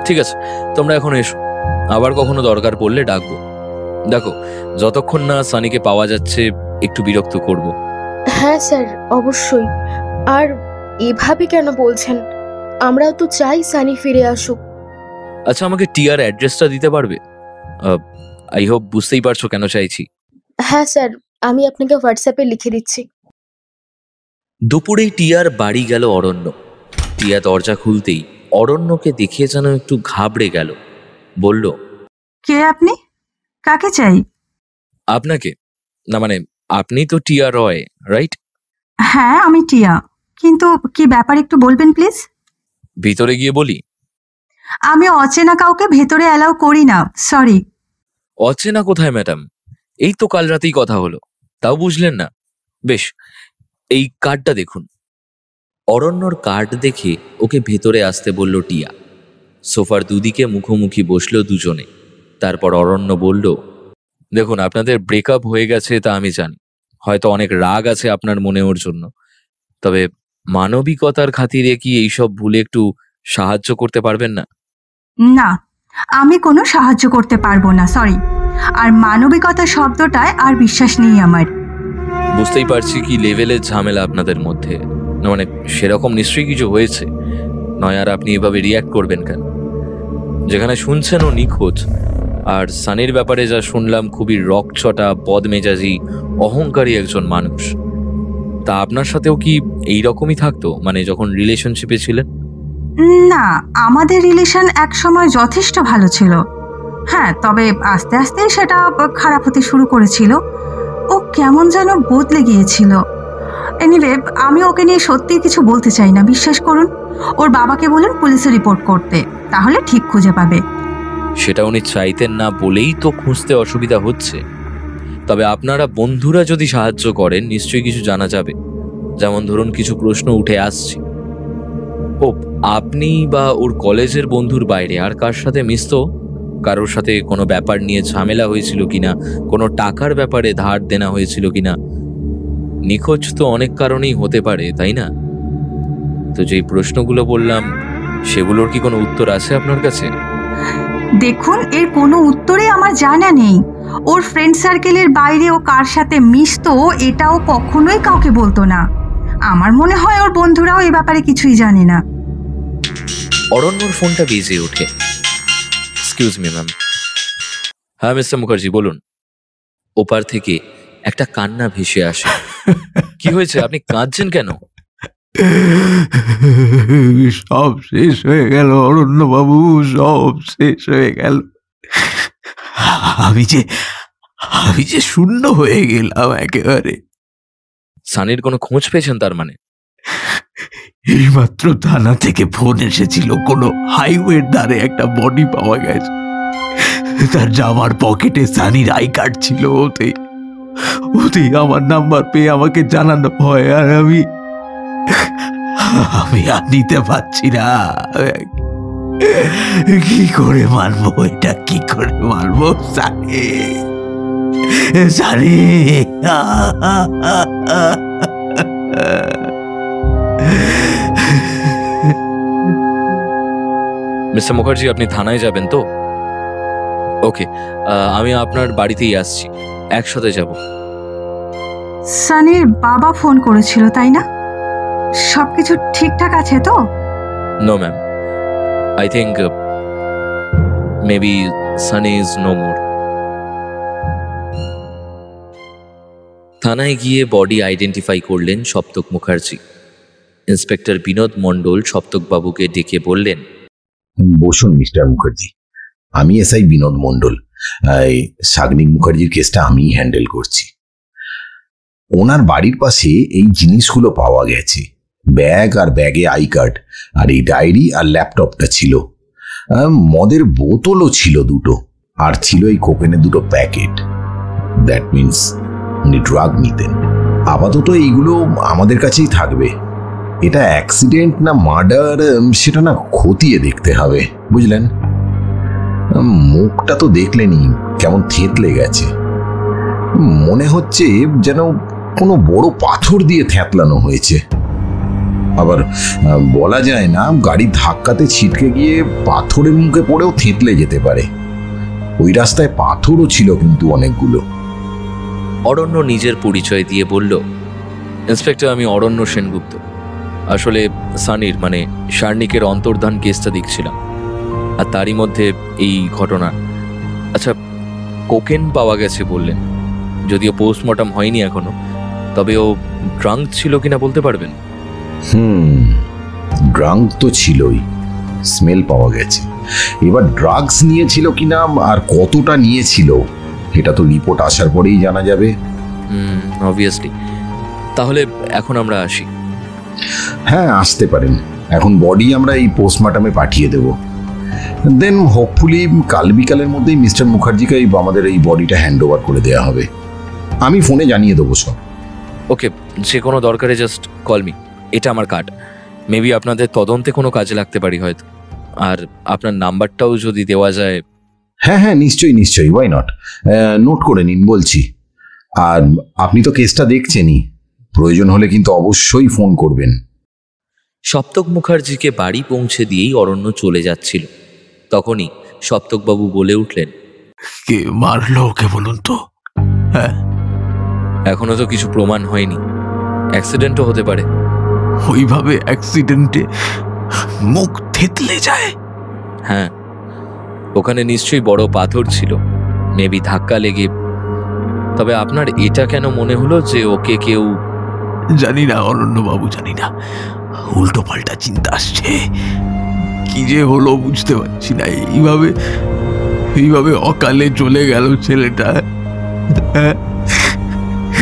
ঠিক আছে, তোমরা এখন এসো, আবার কখনো দরকার পড়লে ডাকবো। দেখো, যতক্ষণ না সানিকে পাওয়া যাচ্ছে একটু বিরক্ত করব। হ্যাঁ স্যার, অবশ্যই। আর এভাবে কেন বলছেন? আমরাও তো চাই সানি ফিরে আসুক। আচ্ছা, আমাকে টিয়ার অ্যাড্রেসটা দিতে পারবে? আই হোপ বুঝতেই পারছো কেন চাইছি। হ্যাঁ স্যার, আমি আপনাকে হোয়াটসঅ্যাপে লিখে দিচ্ছি। দুপুরেই টিয়ার বাড়ি গেল অরণ্য। টিয়া দরজা খুলতেই অরণ্যকে দেখে যেন একটু ঘাবড়ে গেল। বলল, কে আপনি? কাকে চাই? আপনাকে। না মানে, আপনি তো টিয়া রয়, রাইট? হ্যাঁ, আমি টিয়া। কিন্তু কি ব্যাপার একটু বলবেন প্লিজ? ভিতরে গিয়ে বলি? আমি অচেনা কাউকে ভেতরে অ্যালাউ করি না, সরি। অচেনা কোথায় ম্যাডাম? এই তো কাল রাতেই কথা হলো, তাও বুঝলেন না? বেশ, এই কার্ডটা দেখুন। অরণ্যর কার্ড দেখে ওকে ভেতরে আসতে বলল টিয়া। সোফার দুদিকে মুখোমুখি বসলো দুজনে। তারপর অরণ্য বলল, দেখুন, আপনাদের ব্রেকআপ হয়ে গেছে তা আমি জানি, হয়তো অনেক রাগ আছে আপনার মনে ওর জন্য, তবে মানবিকতার খাতিরে কি এইসব ভুলে একটু সাহায্য করতে পারবেন না? না, আমি কোনো সাহায্য করতে পারবো না, সরি। আর মানবিকতা শব্দটায় আর বিশ্বাস নেই আমার। বুঝতেই পারছি কি লেভেলের ঝামেলা আপনাদের মধ্যে, মানে সেরকম নিশ্চয়ই কিছু হয়েছে, নয় আর আপনি এভাবে রিয়্যাক্ট করবেন কেন? যেখানে শুনছেন ও নিখোঁজ, আর সানির ব্যাপারে যা শুনলাম খুবই রকচটা, বদমেজাজি, অহংকারী একজন মানুষ। তা আপনার সাথেও কি এই রকমই থাকতো, মানে যখন রিলেশনশিপে ছিলেন? না, আমাদের রিলেশন এক সময় যথেষ্ট ভালো ছিল। হ্যাঁ, তবে আস্তে আস্তে সেটা খারাপ হতে শুরু করেছিল। ও কেমন যেন বদলে গিয়েছিল। এনিওয়ে, আমি ওকে নিয়ে সত্যি কিছু বলতে চাই না, বিশ্বাস করুন। ওর বাবাকে বলুন পুলিশে রিপোর্ট করতে, তাহলে ঠিক খুঁজে পাবে। সেটা উনি চাইতেন না বলেই তো খুঁজতে অসুবিধা হচ্ছে। তবে আপনারা বন্ধুরা যদি সাহায্য করেন নিশ্চয়ই কিছু জানা যাবে। যেমন ধরুন, কিছু প্রশ্ন উঠে আসছে। ও, আপনি বা ওর কলেজের বন্ধুর বাইরে আর কার সাথে মিশতো? কারোর সাথে কোনো ব্যাপার নিয়ে ঝামেলা হয়েছিল কিনা, কোনো টাকার ব্যাপারে ধার দেনা হয়েছিল কিনা? নিখোঁজ তো অনেক কারণেই হতে পারে, তাই না? তো যেই প্রশ্নগুলো বললাম সেগুলোর কি কোনো উত্তর আছে আপনার কাছে? দেখুন, এর কোনো উত্তরে আমার জানা নেই। ওর ফ্রেন্ড সার্কেলের বাইরে ও কার সাথে মিশতো এটাও কখনোই কাউকে বলতো না। আমার মনে হয় ওর বন্ধুরাও এ ব্যাপারে কিছুই জানে না। অরণ্যর ফোনটা বেজে ওঠে। Excuse me ma'am. হ্যাঁ মিস্টার মুখার্জি, বলুন। ওপার থেকে একটা কান্না ভেসে আসে। কি হয়েছে, আপনি কাঁদছেন কেন? সব শেষ হয়ে গেল অরণ্য বাবু, সব শেষ হয়ে গেল। আমি যে শূন্য হয়ে গেলাম একেবারে। সানির কোনো খোঁজ পেয়েছেন তার মানে? এইমাত্র থানা থেকে ফোন এসেছিল, কোনো হাইওয়ের ধারে একটা বডি পাওয়া গেছে। তার জামার পকেটে সানির আই কার্ড ছিল। ওতেই আমার নাম্বার পেয়ে আমাকে জানানো হয়, আর আমি আর নিতে পারছি না। কি করে মানবো এটা, কি করে মানবো? সানি, মিস্টার মুখার্জি, আপনি থানায় যাবেন তো? ওকে, আমি আপনার বাড়িতেই আসছি, একসাথে যাব। সানির বাবা ফোন করেছিল, তাই না? সবকিছু ঠিকঠাক আছে তো? No ma'am, I think maybe Sunny is no more. থানায় গিয়ে বডি আইডেন্টিফাই করলেন সপ্তক মুখার্জি। ইন্সপেক্টর বিনোদ মণ্ডল সপ্তকবাবুকে ডেকে বললেন, বসুন মিস্টার মুখার্জি, আমি এসআই বিনোদ মণ্ডল। সাগনিক মুখার্জির কেসটা আমি হ্যান্ডেল করছি। ওনার বাড়ির পাশে এই জিনিসগুলো পাওয়া গেছে, ব্যাগ আর ব্যাগে আই কার্ড, আর এই ডায়েরি আর ল্যাপটপটা ছিল। মদের বোতলও ছিল দুটো, আর ছিল এই কোকেনের দুটো প্যাকেট। দ্যাট মিন্স উনি ড্রাগ নিতেন। আপাতত এইগুলো আমাদের কাছেই থাকবে। এটা অ্যাক্সিডেন্ট না মার্ডার সেটা না খতিয়ে দেখতে হবে, বুঝলেন? মুখটা তো দেখলেনি, কেমন থেতলে গেছে। মনে হচ্ছে যেন কোনো বড় পাথর দিয়ে থ্যাতলানো হয়েছে। আবার বলা যায় না, গাড়ির ধাক্কাতে ছিটকে গিয়ে পাথরের মুখে পড়েও থেতলে যেতে পারে। ওই রাস্তায় পাথরও ছিল কিন্তু অনেকগুলো। অরণ্য নিজের পরিচয় দিয়ে বলল, ইন্সপেক্টর, আমি অরণ্য সেনগুপ্ত। আসলে সানির মানে শার্নিকের অন্তর্ধান কেসটা দেখছিলাম, আর তারই মধ্যে এই ঘটনা। আচ্ছা, কোকেন পাওয়া গেছে বললেন, যদিও পোস্টমর্টম হয়নি এখনো, তবে ও ড্রাঙ্ক ছিল কিনা বলতে পারবেন? ড্রাঙ্ক তো ছিলই, স্মেল পাওয়া গেছে। এবার ড্রাগস নিয়েছিল কিনা আর কতটা নিয়েছিল এটা তো রিপোর্ট আসার পরেই জানা যাবে। অবভিয়াসলি। তাহলে এখন আমরা আসি। হ্যাঁ, আসতে পারেন। এখন বডি আমরা এই পোস্টমর্টমে পাঠিয়ে দেব। দেন হোপফুলি কাল বিকালের মধ্যেই মিস্টার মুখার্জিকে আমাদের এই বডিটা হ্যান্ড ওভার করে দেওয়া হবে। আমি ফোনে জানিয়ে দেবো সব। ওকে, যে কোনো দরকারে জাস্ট কল মি। এটা আমার কার্ড, মেবি আপনাদের তদন্তে কোনো কাজে লাগতে পারি হয়তো। আর আপনার নাম্বারটাও যদি দেওয়া যায়। হ্যাঁ হ্যাঁ, নিশ্চয়ই নিশ্চয়ই, ওয়াই নট। নোট করে নিন বলছি। আর আপনি তো কেসটা দেখছেনই, প্রয়োজন হলে কিন্তু অবশ্যই ফোন করবেন। সপ্তক মুখার্জিকে বাড়ি পৌঁছে দিয়েই অরণ্য চলে যাচ্ছিল। তখনই সপ্তকবাবু বলে উঠলেন, কে মারলো ওকে বলুন তো? হ্যাঁ, এখনো তো কিছু প্রমাণ হয়নি, অ্যাক্সিডেন্টও হতে পারে। ওইভাবে অ্যাক্সিডেন্টে মুখ থেতলে যায়? হ্যাঁ, ওখানে নিশ্চয়ই বড় পাথর ছিল, মেবি ধাক্কা লেগে। তবে আপনার এটা কেন মনে হলো যে ওকে কেউ? জানি না অরণ্যবাবু, জানি না। উল্টো পাল্টা চিন্তা আসছে, কি যে হলো বুঝতে পারছি না। এইভাবে অকালে চলে গেল ছেলেটা।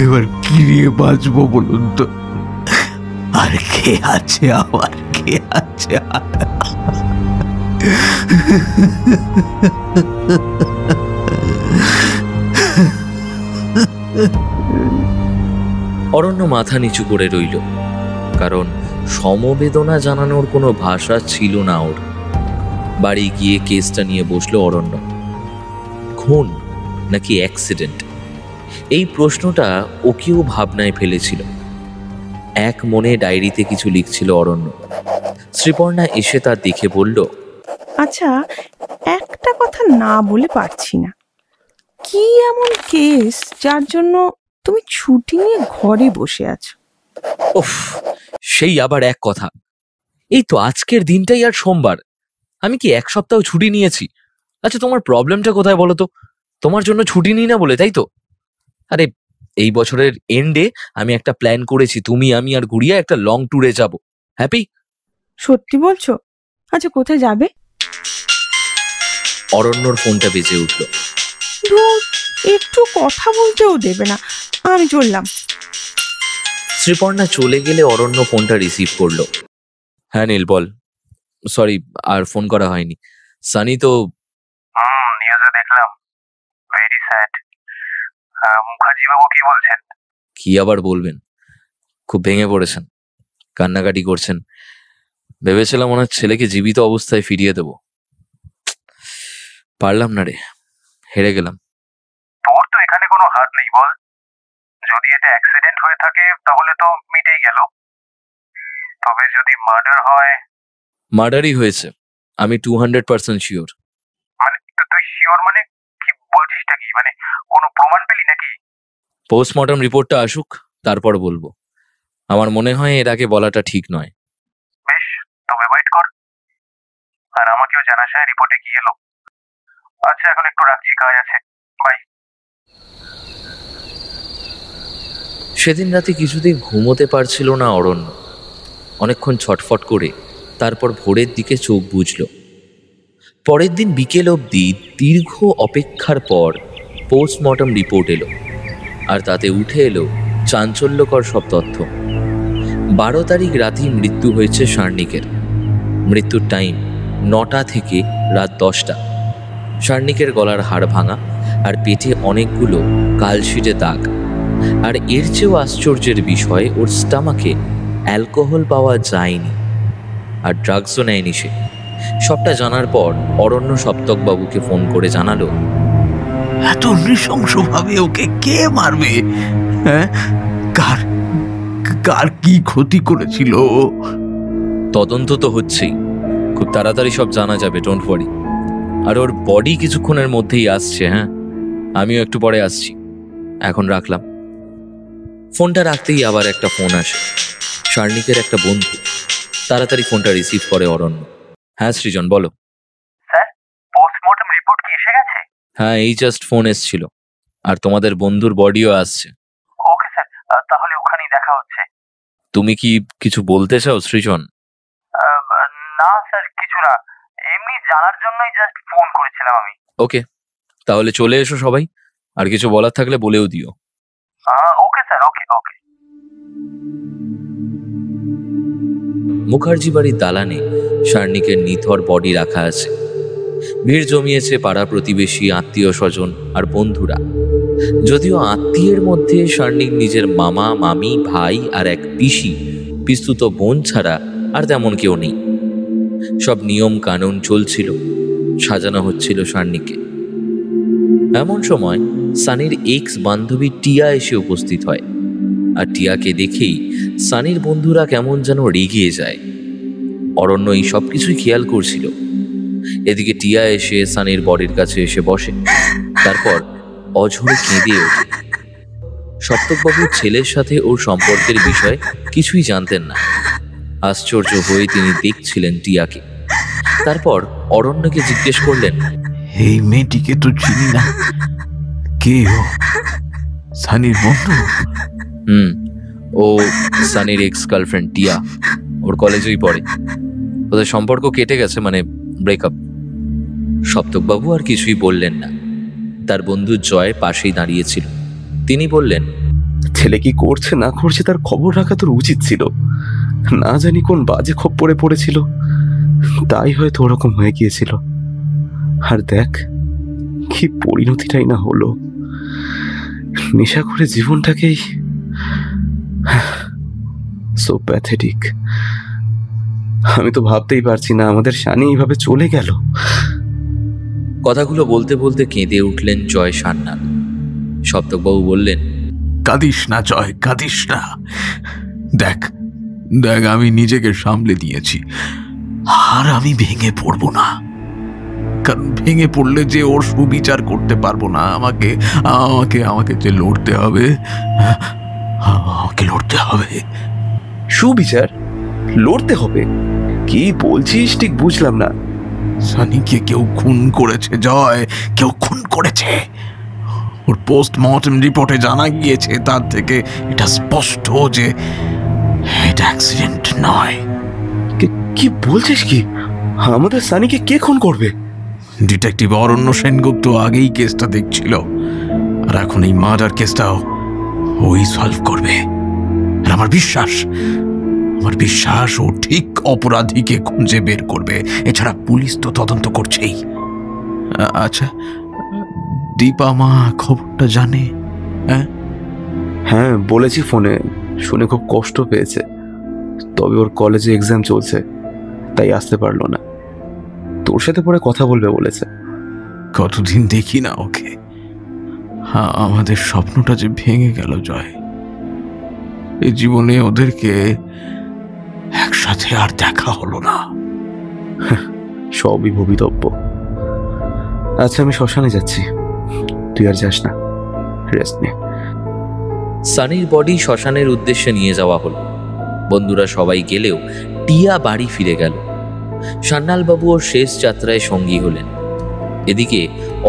এবার কি নিয়ে বাঁচবো বলুন তো? আর কে আছে আমার, কে আছে? অরণ্য মাথা নিচু করে রইল, কারণ সমবেদনা জানানোর কোনো ভাষা ছিল না ওর। বাড়ি গিয়ে কেসটা নিয়ে বসলো অরণ্য। খুন নাকি অ্যাক্সিডেন্ট, এই প্রশ্নটা ওকেও ভাবনায় ফেলেছিল। এক মনে ডায়েরিতে কিছু লিখছিল অরণ্য। শ্রীপর্ণা এসে তার দেখে বলল, আচ্ছা, একটা কথা না বলে পারছি না, কি এমন কেস যার জন্য তুমি ছুটি নিয়ে ঘরে বসে আছো? উফ, সেই আবার এক কথা। এই তো আজকের দিনটাই আর সোমবার, আমি কি এক সপ্তাহ ছুটি নিয়েছি? আচ্ছা, তোমার প্রবলেমটা কোথায় বলো তো? তোমার জন্য ছুটি নিই না বলে, তাই তো? আরে, এই বছরের এন্ডে আমি একটা প্ল্যান করেছি, তুমি, আমি আর গুড়িয়া একটা লং ট্যুরে যাব। হ্যাপি? সত্যি বলছো? আচ্ছা, কোথায় যাবে? অরণ্যর ফোনটা বেজে উঠল। ধুর, একটু কথা বলতেও দেবে না। আমি চললাম। শ্রীপর্ণা চলে গেলে অরণ্য ফোনটা রিসিভ করলো। হ্যাঁ নীল, বল। সরি, আর ফোন করা হয়নি। সানি তো নিউজে দেখলাম, ভেরি স্যাড। মুখার্জি বাবু কি বলছেন? কি আবার বলবেন, খুব ভেঙে পড়েছেন, কান্নাকাটি করছেন। ভেবেছিলাম ওনার ছেলেকে জীবিত অবস্থায় ফিরিয়ে দেব, পারলাম না রে, হেরে গেলাম। তোর তো এখানে কোনো হাত নেই বল। যদি এটা অ্যাক্সিডেন্ট হয়ে থাকে তাহলে তো মিটেই গেল, তবে যদি মার্ডার হয়? মার্ডারই হয়েছে, আমি 200% শিওর। মানে তুই শিওর মানে কি বলছিসটা কি? মানে কোনো প্রমাণ পেলি নাকি? পোস্টমর্টম রিপোর্টটা আসুক, তারপর বলবো। আমার মনে হয় এর আগে বলাটা ঠিক নয়। বেশ, তবে ওয়েট কর, আর আমাকেও জানাস রিপোর্টে কি এলো। আচ্ছা, এখন একটু রাখছি, কাজ আছে, বাই। সেদিন রাতে কিছুতেই ঘুমোতে পারছিল না অরণ্য। অনেকক্ষণ ছটফট করে তারপর ভোরের দিকে চোখ বুজল। পরের দিন বিকেল অবধি দীর্ঘ অপেক্ষার পর পোস্টমর্টম রিপোর্ট এলো, আর তাতে উঠে এলো চাঞ্চল্যকর সব তথ্য। 12 তারিখ রাতেই মৃত্যু হয়েছে সার্নিকের। মৃত্যুর টাইম 9টা থেকে রাত 10টা। সার্নিকের গলার হাড় ভাঙা আর পেটে অনেকগুলো কালশিটে দাগ। আর এর চেয়েও আশ্চর্যের বিষয়, ওর স্টামাকে অ্যালকোহল পাওয়া যায়নি আর ড্রাগসও নেয়নি সে। সবটা জানার পর অরণ্য সপ্তকবাবুকে ফোন করে জানালো, এত নৃশংসভাবে ওকে কে মারবে? হ্যাঁ, কার কার কি ক্ষতি করেছিল? তদন্ত তো হচ্ছেই, খুব তাড়াতাড়ি সব জানা যাবে, don't worry. R or body কিছুক্ষণের মধ্যেই আসছে। হ্যাঁ, আমিও একটু পরে আসছি, এখন রাখলাম। ফোনটা রাখতেই আবার একটা ফোন আসে, সার্নিকের একটা বন্ধু। তাড়াতাড়ি ফোনটা রিসিভ করে অরণ্য। হ্যাঁ সৃজন, বলো। স্যার, পোস্টমর্টম রিপোর্ট কি এসে গেছে? হ্যাঁ, এই জাস্ট ফোন এসছিল, আর তোমাদের বন্ধুর বডিও আসছে। ওকে স্যার, তাহলে ওখানেই দেখা হচ্ছে। তুমি কি কিছু বলতে চাও সৃজন? না স্যার, কিছু না, এমনি জানার জন্যই জাস্ট ফোন করেছিলাম আমি। ওকে, তাহলে চলে এসো সবাই, আর কিছু বলার থাকলে বলেও দিও। ওকে স্যার, ওকে ওকে। মুখার্জি বাড়ির দালানে সার্নিকের নিথর বডি রাখা আছে। ভিড় জমিয়েছে পাড়া প্রতিবেশী, আত্মীয় স্বজন আর বন্ধুরা। যদিও আত্মীয়ের মধ্যে সার্নিক নিজের মামা, মামি, ভাই আর এক পিসি, পিস্তুত বোন ছাড়া আর তেমন কেউ নেই। সব নিয়ম কানুন চলছিল, সাজানো হচ্ছিল সার্নিকে। এমন সময় সানির এক্স বান্ধবী টিয়া এসে উপস্থিত হয়। আর টিয়াকে দেখেই সানির বন্ধুরা কেমন যেন রেগে যায়। অরণ্য এই সব কিছুই খেয়াল করছিল। এদিকে টিয়া এসে সানির বডির কাছে এসে বসে, তারপর অঝরে কেঁদে ওঠে। সপ্তকবাবুর ছেলের সাথে ওর সম্পর্কের বিষয়ে কিছুই জানতেন না। আশ্চর্য হয়ে তিনি দেখছিলেন টিয়াকে। তারপর অরণ্যকে জিজ্ঞেস করলেন, এই মেয়েটিকে তো চিনি না, কে ও? সানির বন্ধু? ও সানির এক্স গার্লফ্রেন্ড টিয়া, ওর কলেজেই পড়ে। ওদের সম্পর্ক কেটে গেছে, মানে ব্রেকআপ। সপ্তকবাবু আর কিছুই বললেন না। তার বন্ধু জয় পাশেই দাঁড়িয়েছিল। তিনি বললেন, ছেলে কি করছে না করছে তার খবর রাখা তোর উচিত ছিল। না জানি কোন বাজে খপ্পরে পড়েছিল, তাই হয়তো ওরকম হয়ে গিয়েছিল। আর দেখ কি পরিণতিটাই না হলো। নেশা করে জীবনটাকেই সো প্যাথেটিক। আমি তো ভাবতেই পারছি না আমাদের শানি এইভাবে চলে গেল। কথাগুলো বলতে বলতে কেঁদে উঠলেন জয় সান্যাল। সপ্তকবাবু বললেন, কাঁদিস না জয়, কাঁদিস না। দেখ দেখ, আমি নিজেকে সামলে দিয়েছি, আর আমি ভেঙে পড়বো না। কারণ ভেঙে পড়লে যে ওর সুবিচার করতে পারবো না। আমাকে আমাকে আমাকে যে লড়তে হবে, আমাকে লড়তে হবে। সুবিচার লড়তে হবে? কি বলছিস ঠিক বুঝলাম না। সানিকে কেউ খুন করেছে জয়, কেউ খুন করেছে। ওর পোস্টমর্টম রিপোর্টে জানা গিয়েছে, তার থেকে এটা স্পষ্ট যে এটা অ্যাক্সিডেন্ট নয়। কি বলছিস? কি আমাদের সানিকে কে খুন করবে? ডিটেকটিভ অরণ্য সেনগুপ্ত আগেই কেসটা দেখছিল, আর এখন এই মার্ডার কেসটাও ওই সলভ করবে। আর আমার বিশ্বাস ও ঠিক অপরাধীকে খুঁজে বের করবে। এছাড়া পুলিশ তো তদন্ত করছেই। আচ্ছা, দীপা মা খবরটা জানে? হ্যাঁ বলেছি ফোনে, শুনে খুব কষ্ট পেয়েছে। তবে ওর কলেজে এক্সাম চলছে, তাই আসতে পারলো না। তোর সাথে পরে কথা বলবে বলেছে। কতদিন দেখি না ওকে। আমাদের স্বপ্নটা যে ভেঙে গেল জয়। এই জীবনে ওদেরকে একসাথে আর দেখা হলো না। সবই ভবিতব্য। আচ্ছা, আমি শ্মশানে যাচ্ছি, তুই আর যাস না, রেস্ট নে। সানির বডি শ্মশানের উদ্দেশ্যে নিয়ে যাওয়া হলো। বন্ধুরা সবাই গেলেও টিয়া বাড়ি ফিরে গেল। সান্যালবাবু ওর শেষ যাত্রায় সঙ্গী হলেন। এদিকে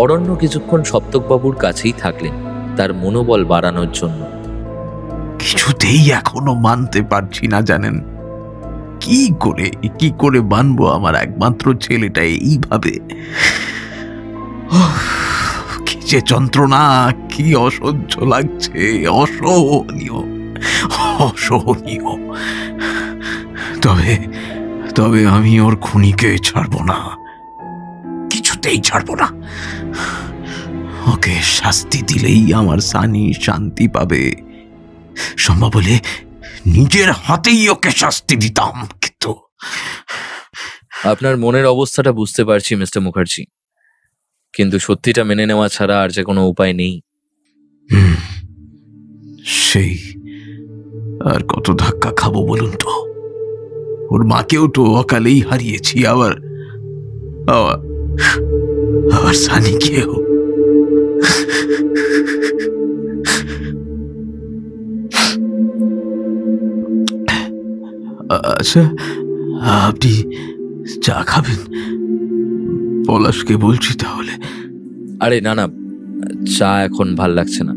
অরণ্য কিছুক্ষণ সপ্তকবাবুর কাছেই থাকলেন, তার মনোবল বাড়ানোর জন্য। কিছুতেই এখনো মানতে পারছি না জানেন। কি করে মানবো আমার একমাত্র ছেলেটা এইভাবে? কি যে যন্ত্রণা, কি অসহ্য লাগছে, অসহনীয়। তবে আমি ওর খুনিকে ছাড়বো না, কিছুতেই ছাড়বো না। ওকে শাস্তি দিলেই আমার সানি শান্তি পাবে। সম্ভব হলে নিজের হাতেই ওকে শাস্তি দিতাম, কিন্তু আপনার মনের অবস্থাটা বুঝতে পারছি মিস্টার মুখার্জি, কিন্তু সত্যিটা মেনে নেওয়া ছাড়া আর যে কোনো উপায় নেই। সেই আর কত ধাক্কা খাবো বলুন তো? ওর মাকেও তো অকালেই হারিয়েছি, আবার সানিকেও। আচ্ছা, আপনি চা খাবেন? পলাশকে বলছি তাহলে। আরে না, চা এখন ভাল লাগছে না।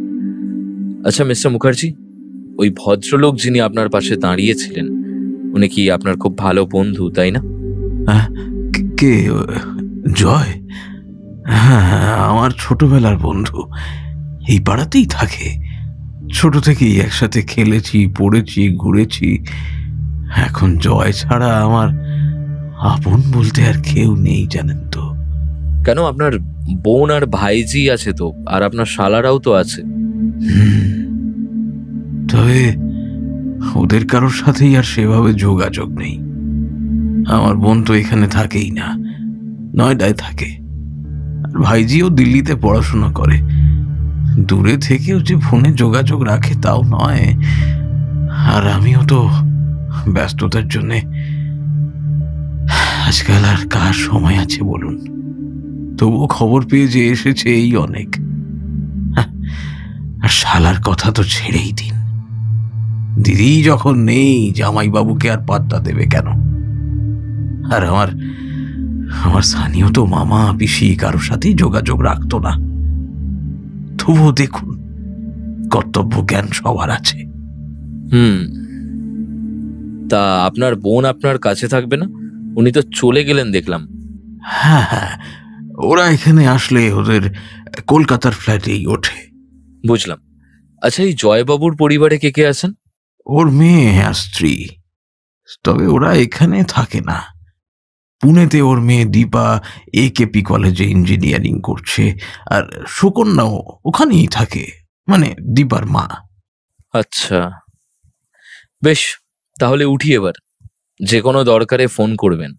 আচ্ছা মিস্টার মুখার্জি, ওই ভদ্রলোক যিনি আপনার পাশে দাঁড়িয়েছিলেন, উনি কি আপনার খুব ভালো বন্ধু, তাই না? কে? জয়? হ্যাঁ, আমার ছোটবেলার বন্ধু, এই পাড়াতেই থাকে। ছোট থেকেই একসাথে খেলেছি, পড়েছি, ঘুরেছি। এখন জয় ছাড়া আমার আপন বলতে আর কেউ নেই জানেন তো। কেন, আপনার বোন আর ভাইজি আছে তো, আর আপনার শালারাও তো আছে। তবে ওদের কারোর সাথেই আর সেভাবে যোগাযোগ নেই। আমার বোন তো এখানে থাকেই না, নয়ডায় থাকে। আর ভাইজিও দিল্লিতে পড়াশোনা করে। দূরে থেকেও যে ফোনে যোগাযোগ রাখে তাও নয়। আর আমিও তো ব্যস্ততার জন্যে আজকাল আর কার সময় আছে বলুন? তবুও খবর পেয়ে যে এসেছে এই অনেক। আর শালার কথা তো ছেড়েই দিন, দিদি যখন নেই, জামাইবাবুকে আর পাত্তা দেবে কেন? আর আমার সানিও তো মামা পিসি কারোর সাথেই যোগাযোগ রাখতো না। তবুও দেখুন, কর্তব্য জ্ঞান সবার আছে। তা আপনার বোন আপনার কাছে থাকবে না? উনি তো চলে গেলেন দেখলাম। হ্যাঁ, ওরা এখানে আসলে ওদের কলকাতার ফ্ল্যাটেই ওঠে। বুঝলাম। আচ্ছা, এই জয়বাবুর পরিবারে কে কে আছেন? ওর মেয়ে আর স্ত্রী। তবে ওরা এখানে থাকে না। পুনেতে ওর মেয়ে দীপা AKP কলেজে ইঞ্জিনিয়ারিং করছে, আর সুকন্যাও ওখানেই থাকে, মানে দীপার মা। আচ্ছা, বেশ, তাহলে উঠি এবার। যে কোনো দরকারে ফোন করবেন।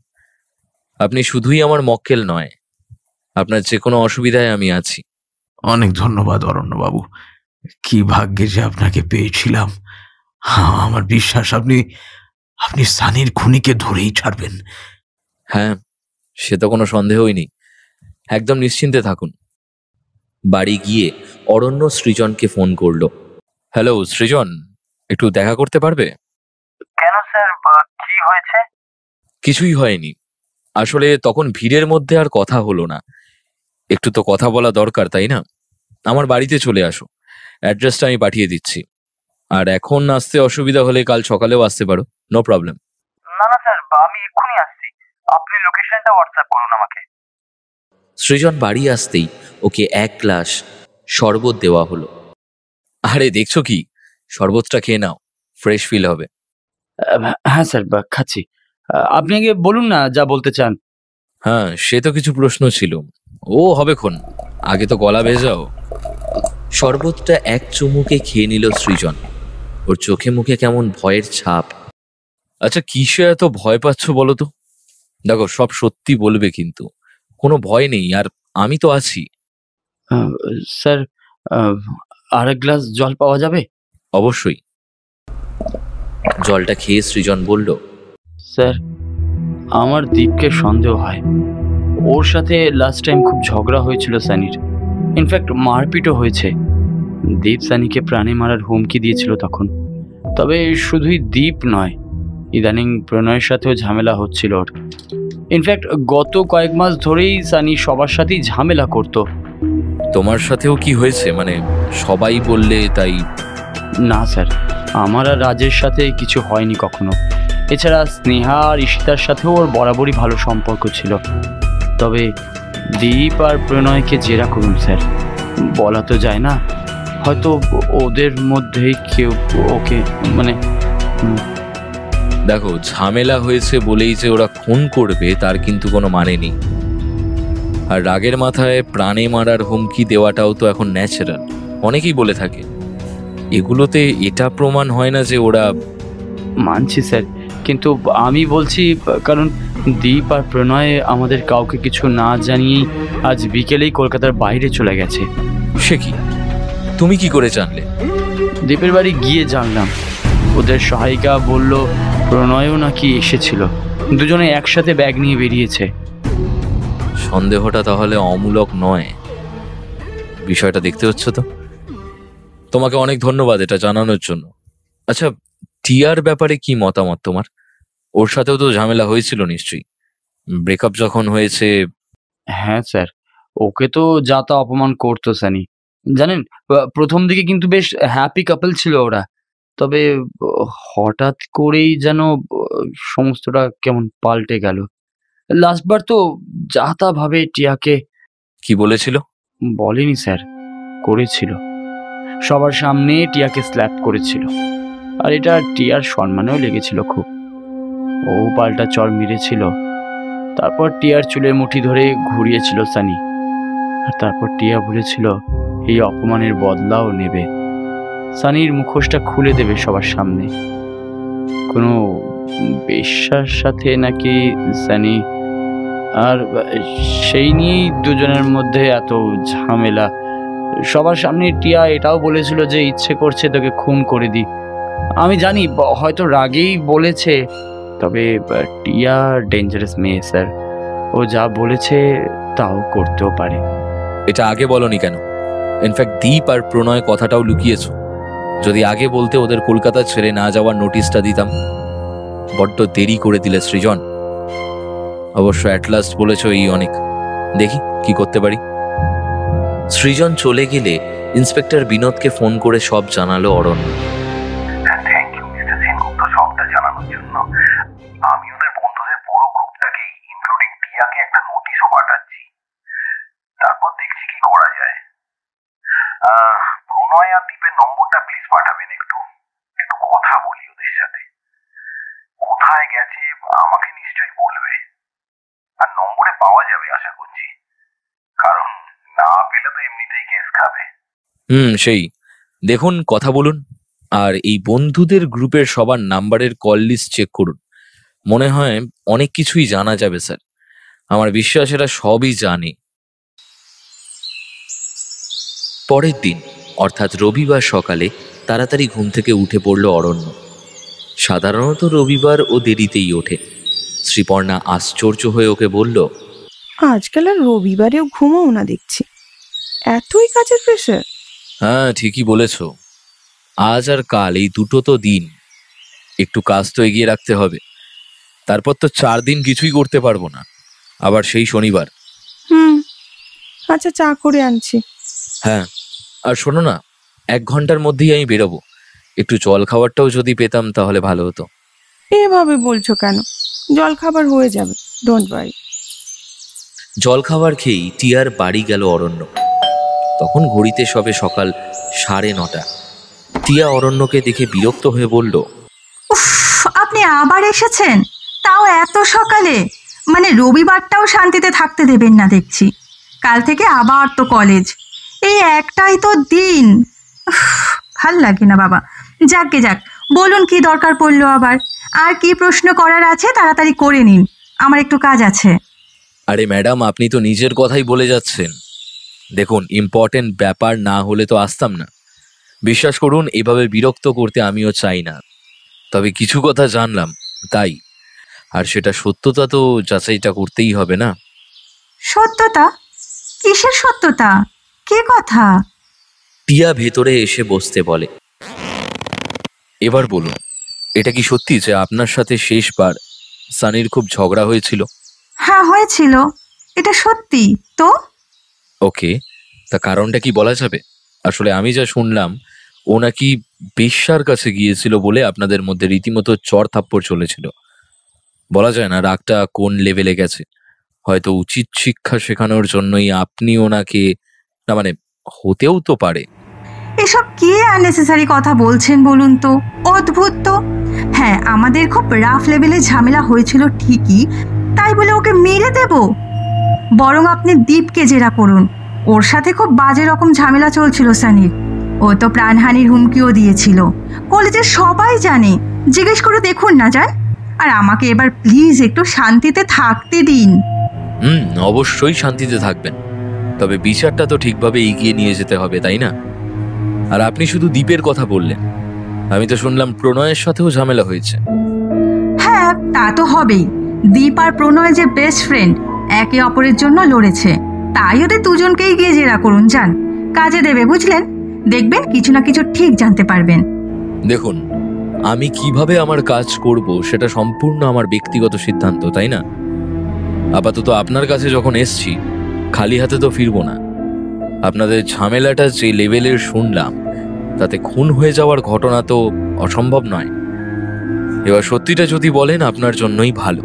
আপনি শুধুই আমার মক্কেল নয়, আপনার যে কোনো অসুবিধায় আমি আছি। অনেক ধন্যবাদ অরণ্যবাবু, কি ভাগ্যে যে আপনাকে পেয়েছিলাম। আমার বিশ্বাস আপনি সানির খুনিকে ধরেই ছাড়বেন। হ্যাঁ, সে তো কোনো সন্দেহই নেই। একদম নিশ্চিন্তে থাকুন। বাড়ি গিয়ে অরণ্য সৃজনকে ফোন করলো। হ্যালো সৃজন, একটু দেখা করতে পারবে? কেন স্যার, কি হয়েছে? কিছুই হয়নি, আসলে তখন ভিড়ের মধ্যে আর কথা হলো না। একটু তো কথা বলা দরকার, তাই না? আমার বাড়িতে চলে আসো, অ্যাড্রেসটা আমি পাঠিয়ে দিচ্ছি। আর এখন আসতে অসুবিধা হলে কাল সকালেও আসতে পারো, নো প্রবলেম। না স্যার, আমি এক্ষুনি আসছি, আপনি লোকেশনটা হোয়াটসঅ্যাপ করুন আমাকে। সৃজন বাড়ি আসতেই ওকে 1 গ্লাস শরবত দেওয়া হলো। আরে দেখছো কি, শরবতটা খেয়ে নাও, ফ্রেশ ফিল হবে। হ্যাঁ স্যার, খাচ্ছি। আপনি আগে বলুন না যা বলতে চান। হ্যাঁ, সে তো কিছু প্রশ্ন ছিল, ও হবেক্ষণ, আগে তো গলা ভেজাও। শরবতটা এক চুমুকে খেয়ে নিল সৃজন। ওর চোখে মুখে কেমন ভয়ের ছাপ। আচ্ছা, কিসে এত ভয় পাচ্ছ বলো তো? দেখো, সব সত্যি বলবে, কিন্তু কোনো ভয় নেই, আর আমি তো আছি। স্যার, আর এক গ্লাস জল পাওয়া যাবে? অবশ্যই। জলটা খেয়ে সৃজন বলল, স্যার, আমার দীপকে সন্দেহ হয়। ওর সাথে লাস্ট টাইম খুব ঝগড়া হয়েছিল সানির, ইনফ্যাক্ট মারপিটও হয়েছে। দীপ সানিকে প্রাণে মারার হুমকি দিয়েছিল তখন। তবে শুধুই দীপ নয়, ইদানিং প্রণয়ের সাথেও ঝামেলা হচ্ছিল ওর। ইনফ্যাক্ট গত কয়েক মাস ধরেই সানি সবার সাথেই ঝামেলা করত। তোমার সাথেও কি হয়েছে? মানে সবাই বললে তাই? না স্যার, আমার আর রাজের সাথে কিছু হয়নি কখনো। এছাড়া স্নেহা আর ঈশিতার সাথেও ওর বরাবরই ভালো সম্পর্ক ছিল। তবে দীপ আর প্রণয়কে জেরা করুন স্যার, বলা তো যায় না, হয়তো ওদের মধ্যেই কেউ ওকে মানে দেখো, ঝামেলা হয়েছে বলেই যে ওরা খুন করবে তার কিন্তু কোনো মানে নেই। আর রাগের মাথায় প্রাণে মারার হুমকি দেওয়াটাও তো এখন ন্যাচারাল, অনেকেই বলে থাকে। এগুলোতে এটা প্রমাণ হয় না যে ওরা। মানছি স্যার, কিন্তু আমি বলছি কারণ দীপ আর প্রণয় আমাদের কাউকে কিছু না জানিয়েই আজ বিকেলেই কলকাতার বাইরে চলে গেছে। সে কি, তুমি কি করে জানলে? দীপের বাড়ি গিয়ে জানলাম। ওদের সহায়িকা বলল প্রণয়ও নাকি এসেছিল, দুজনে একসাথে ব্যাগ নিয়ে বেরিয়েছে। সন্দেহটা তাহলে অমূলক নয়। বিষয়টা দেখতে হচ্ছে তো। তোমাকে অনেক ধন্যবাদ এটা জানানোর জন্য। আচ্ছা, টিয়ার ব্যাপারে কি মতামত তোমার? ওর সাথেও তো ঝামেলা হয়েছিল নিশ্চয়ই, ব্রেকআপ যখন হয়েছে। হ্যাঁ স্যার, ওকে তো যা তা অপমান করতো সানি। জানেন, প্রথম দিকে কিন্তু বেশ হ্যাপি কাপল ছিল ওরা, তবে হঠাৎ করেই যেন সমস্তটা কেমন পাল্টে গেল। লাস্টবার তো যা তা ভাবে টিয়াকে। কি বলেছিল? বলেনি স্যার, করেছিল। সবার সামনে টিয়াকে স্ল্যাপ করেছিল, আর এটা টিয়ার সম্মানেও লেগেছিল খুব। ও পাল্টা চর মেরেছিল। তারপর টিয়ার চুলের মুঠি ধরে ঘুরিয়েছিল সানি, আর তারপর টিয়া বলেছিল এই অপমানের বদলাও নেবে, সানির মুখোশটা খুলে দেবে সবার সামনে। কোনো বেশ্যার সাথে নাকি সানি, আর সেই নিয়েই দুজনের মধ্যে এত ঝামেলা। সবার সামনে টিয়া এটাও বলেছিল যে ইচ্ছে করছে তোকে খুন করে দিই। আমি জানি হয়তো রাগেই বলেছে, তবে টিয়া ডেঞ্জারাস মেয়ে স্যার, ও যা বলেছে তাও করতেও পারে। এটা আগে বলনি কেন? ইনফ্যাক্ট দীপ আর প্রণয় কথাটাও লুকিয়েছ। যদি আগে বলতে ওদের কলকাতা ছেড়ে না যাওয়ার নোটিশটা দিতাম। বড্ড দেরি করে দিলে সৃজন। অবশ্য অ্যাট লাস্ট বলেছ এই অনেক, দেখি কি করতে পারি। সৃজন চলে গেলে ইন্সপেক্টর বিনোদকে ফোন করে সব জানালো অরণ্য। থ্যাংক ইউ মিস্টার সেনগুপ্ত সবটা জানানোর জন্য। আমি ওদের বন্ধুদের পুরো গ্রুপটাকে ইনক্লুডিং টিয়াকে একটা নোটিশও পাঠাচ্ছি, তারপর দেখছি কি করা যায়। প্রণয় আর দীপের নম্বরটা প্লিজ পাঠাবেন, একটু একটু কথা বলি ওদের সাথে। কোথায় গেছে আমাকে নিশ্চয়ই বলবে, আর নম্বরে পাওয়া যাবে আশা করছি, কারণ না পেলে তো এমনিতেই কেস খাবে। সেই দেখুন, কথা বলুন। আর এই বন্ধুদের গ্রুপের সবার নাম্বারের কল লিস্ট চেক করুন। মনে হয় অনেক কিছুই জানা যাবে স্যার। আমার বিশ্বাস এরা সবই জানে। পরের দিন অর্থাৎ রবিবার সকালে তাড়াতাড়ি ঘুম থেকে উঠে পড়ল অরণ্য। সাধারণত রবিবার ও দেরিতেই ওঠে। শ্রীপর্ণা আশ্চর্য হয়ে ওকে বলল, আজকাল আর রবিবারেও ঘুমোও না দেখছি, এতই কাজের প্রেশার? হ্যাঁ, ঠিকই বলেছ। আজ আর কাল এই দুটো তো দিন, একটু কাজ তো এগিয়ে রাখতে হবে। তারপর তো 4 দিন কিছুই করতে পারবো না, আবার সেই শনিবার। আচ্ছা, চা করে আনছি। হ্যাঁ, আর শোনো না, 1 ঘন্টার মধ্যেই আমি বেরোবো। একটু জল খাবারটাও যদি পেতাম তাহলে ভালো হতো। এভাবে বলছো কেন? জল খাবার হয়ে যাবে, ডোন্ট ওয়ারি। জল খাবার খেয়েই টিয়ার বাড়ি গেল অরণ্য। তখন ঘড়িতে সবে সকাল 9:30। টিয়া অরণ্যকে দেখে বিরক্ত হয়ে বলল, উফ, আপনি আবার এসেছেন, তাও এত সকালে। মানে রবিবারটাও শান্তিতে থাকতে দেবেন না দেখছি। কাল থেকে আবার তো কলেজ, এই একটাই তো দিন। ভাল লাগে না বাবা। যাক, বলুন কি দরকার পড়লো আবার? আর কি প্রশ্ন করার আছে তাড়াতাড়ি করে নিন, আমার একটু কাজ আছে। আরে ম্যাডাম, আপনি তো নিজের কথাই বলে যাচ্ছেন। দেখুন, ইম্পর্টেন্ট ব্যাপার না হলে তো আসতাম না। বিশ্বাস করুন, এভাবে বিরক্ত করতে আমিও চাই না। তবে কিছু কথা জানলাম তাই, আর সেটা সত্যতা তো যাচাইটা করতেই হবে না? সত্যতা? কিসের সত্যতা? কে কথা? টিয়া ভেতরে এসে বসতে বলে। এবার বলুন, এটা কি সত্যি যে আপনার সাথে শেষবার সানির খুব ঝগড়া হয়েছিল? হ্যাঁ, হয়েছিল, এটা সত্যি তো। ওকে, তা কারণটা কি বলা যাবে? আসলে আমি যা শুনলাম, ও নাকি বেশ্যার কাছে গিয়েছিল বলে আপনাদের মধ্যে রীতিমতো চড় থাপ্পড় চলেছিল। বলা যায় না রাগটা কোন লেভেলে গেছে। হয়তো উচিত শিক্ষা শেখানোর জন্যই আপনি ওনাকে, না মানে হতেও তো পারে। এসব কি আননেসেসারি কথা বলছেন বলুন তো, অদ্ভুত তো। হ্যাঁ, আমাদের খুব রাফ লেভেলে ঝামেলা হয়েছিল ঠিকই, তাই বলে ওকে মেরে দেব? বরং আপনি দীপকে জেরা করুন, ওর সাথে খুব বাজে রকম ঝামেলা চলছিল সানির। ও তো প্রাণহানির হুমকিও দিয়েছিল, কলেজের সবাই জানে। জিজ্ঞেস করে দেখুন না যান। আর আমাকে এবার প্লিজ একটু শান্তিতে থাকতে দিন। অবশ্যই শান্তিতে থাকবেন, তবে বিচারটা তো ঠিকভাবে এগিয়ে নিয়ে যেতে হবে, তাই না? আর আপনি শুধু দীপের কথা বললেন, আমি তো শুনলাম প্রণয়ের সাথেও ঝামেলা হয়েছে। হ্যাঁ, তা তো হবেই। দীপ আর প্রণয় যে বেস্ট ফ্রেন্ড, একে অপরের জন্য লড়েছে। তাই ওদের দুজনকেই গিয়ে জেরা করুন যান, কাজে দেবে বুঝলেন। দেখবেন কিছু না কিছু ঠিক জানতে পারবেন। দেখুন, আমি কিভাবে আমার কাজ করব সেটা সম্পূর্ণ আমার ব্যক্তিগত সিদ্ধান্ত, তাই না? আপাতত আপনার কাছে যখন এসছি, খালি হাতে তো ফিরবো না। আপনাদের ঝামেলাটা যে লেভেলের শুনলাম, তাতে খুন হয়ে যাওয়ার ঘটনা তো অসম্ভব নয়। এবার সত্যিটা যদি বলেন, আপনার জন্যই ভালো।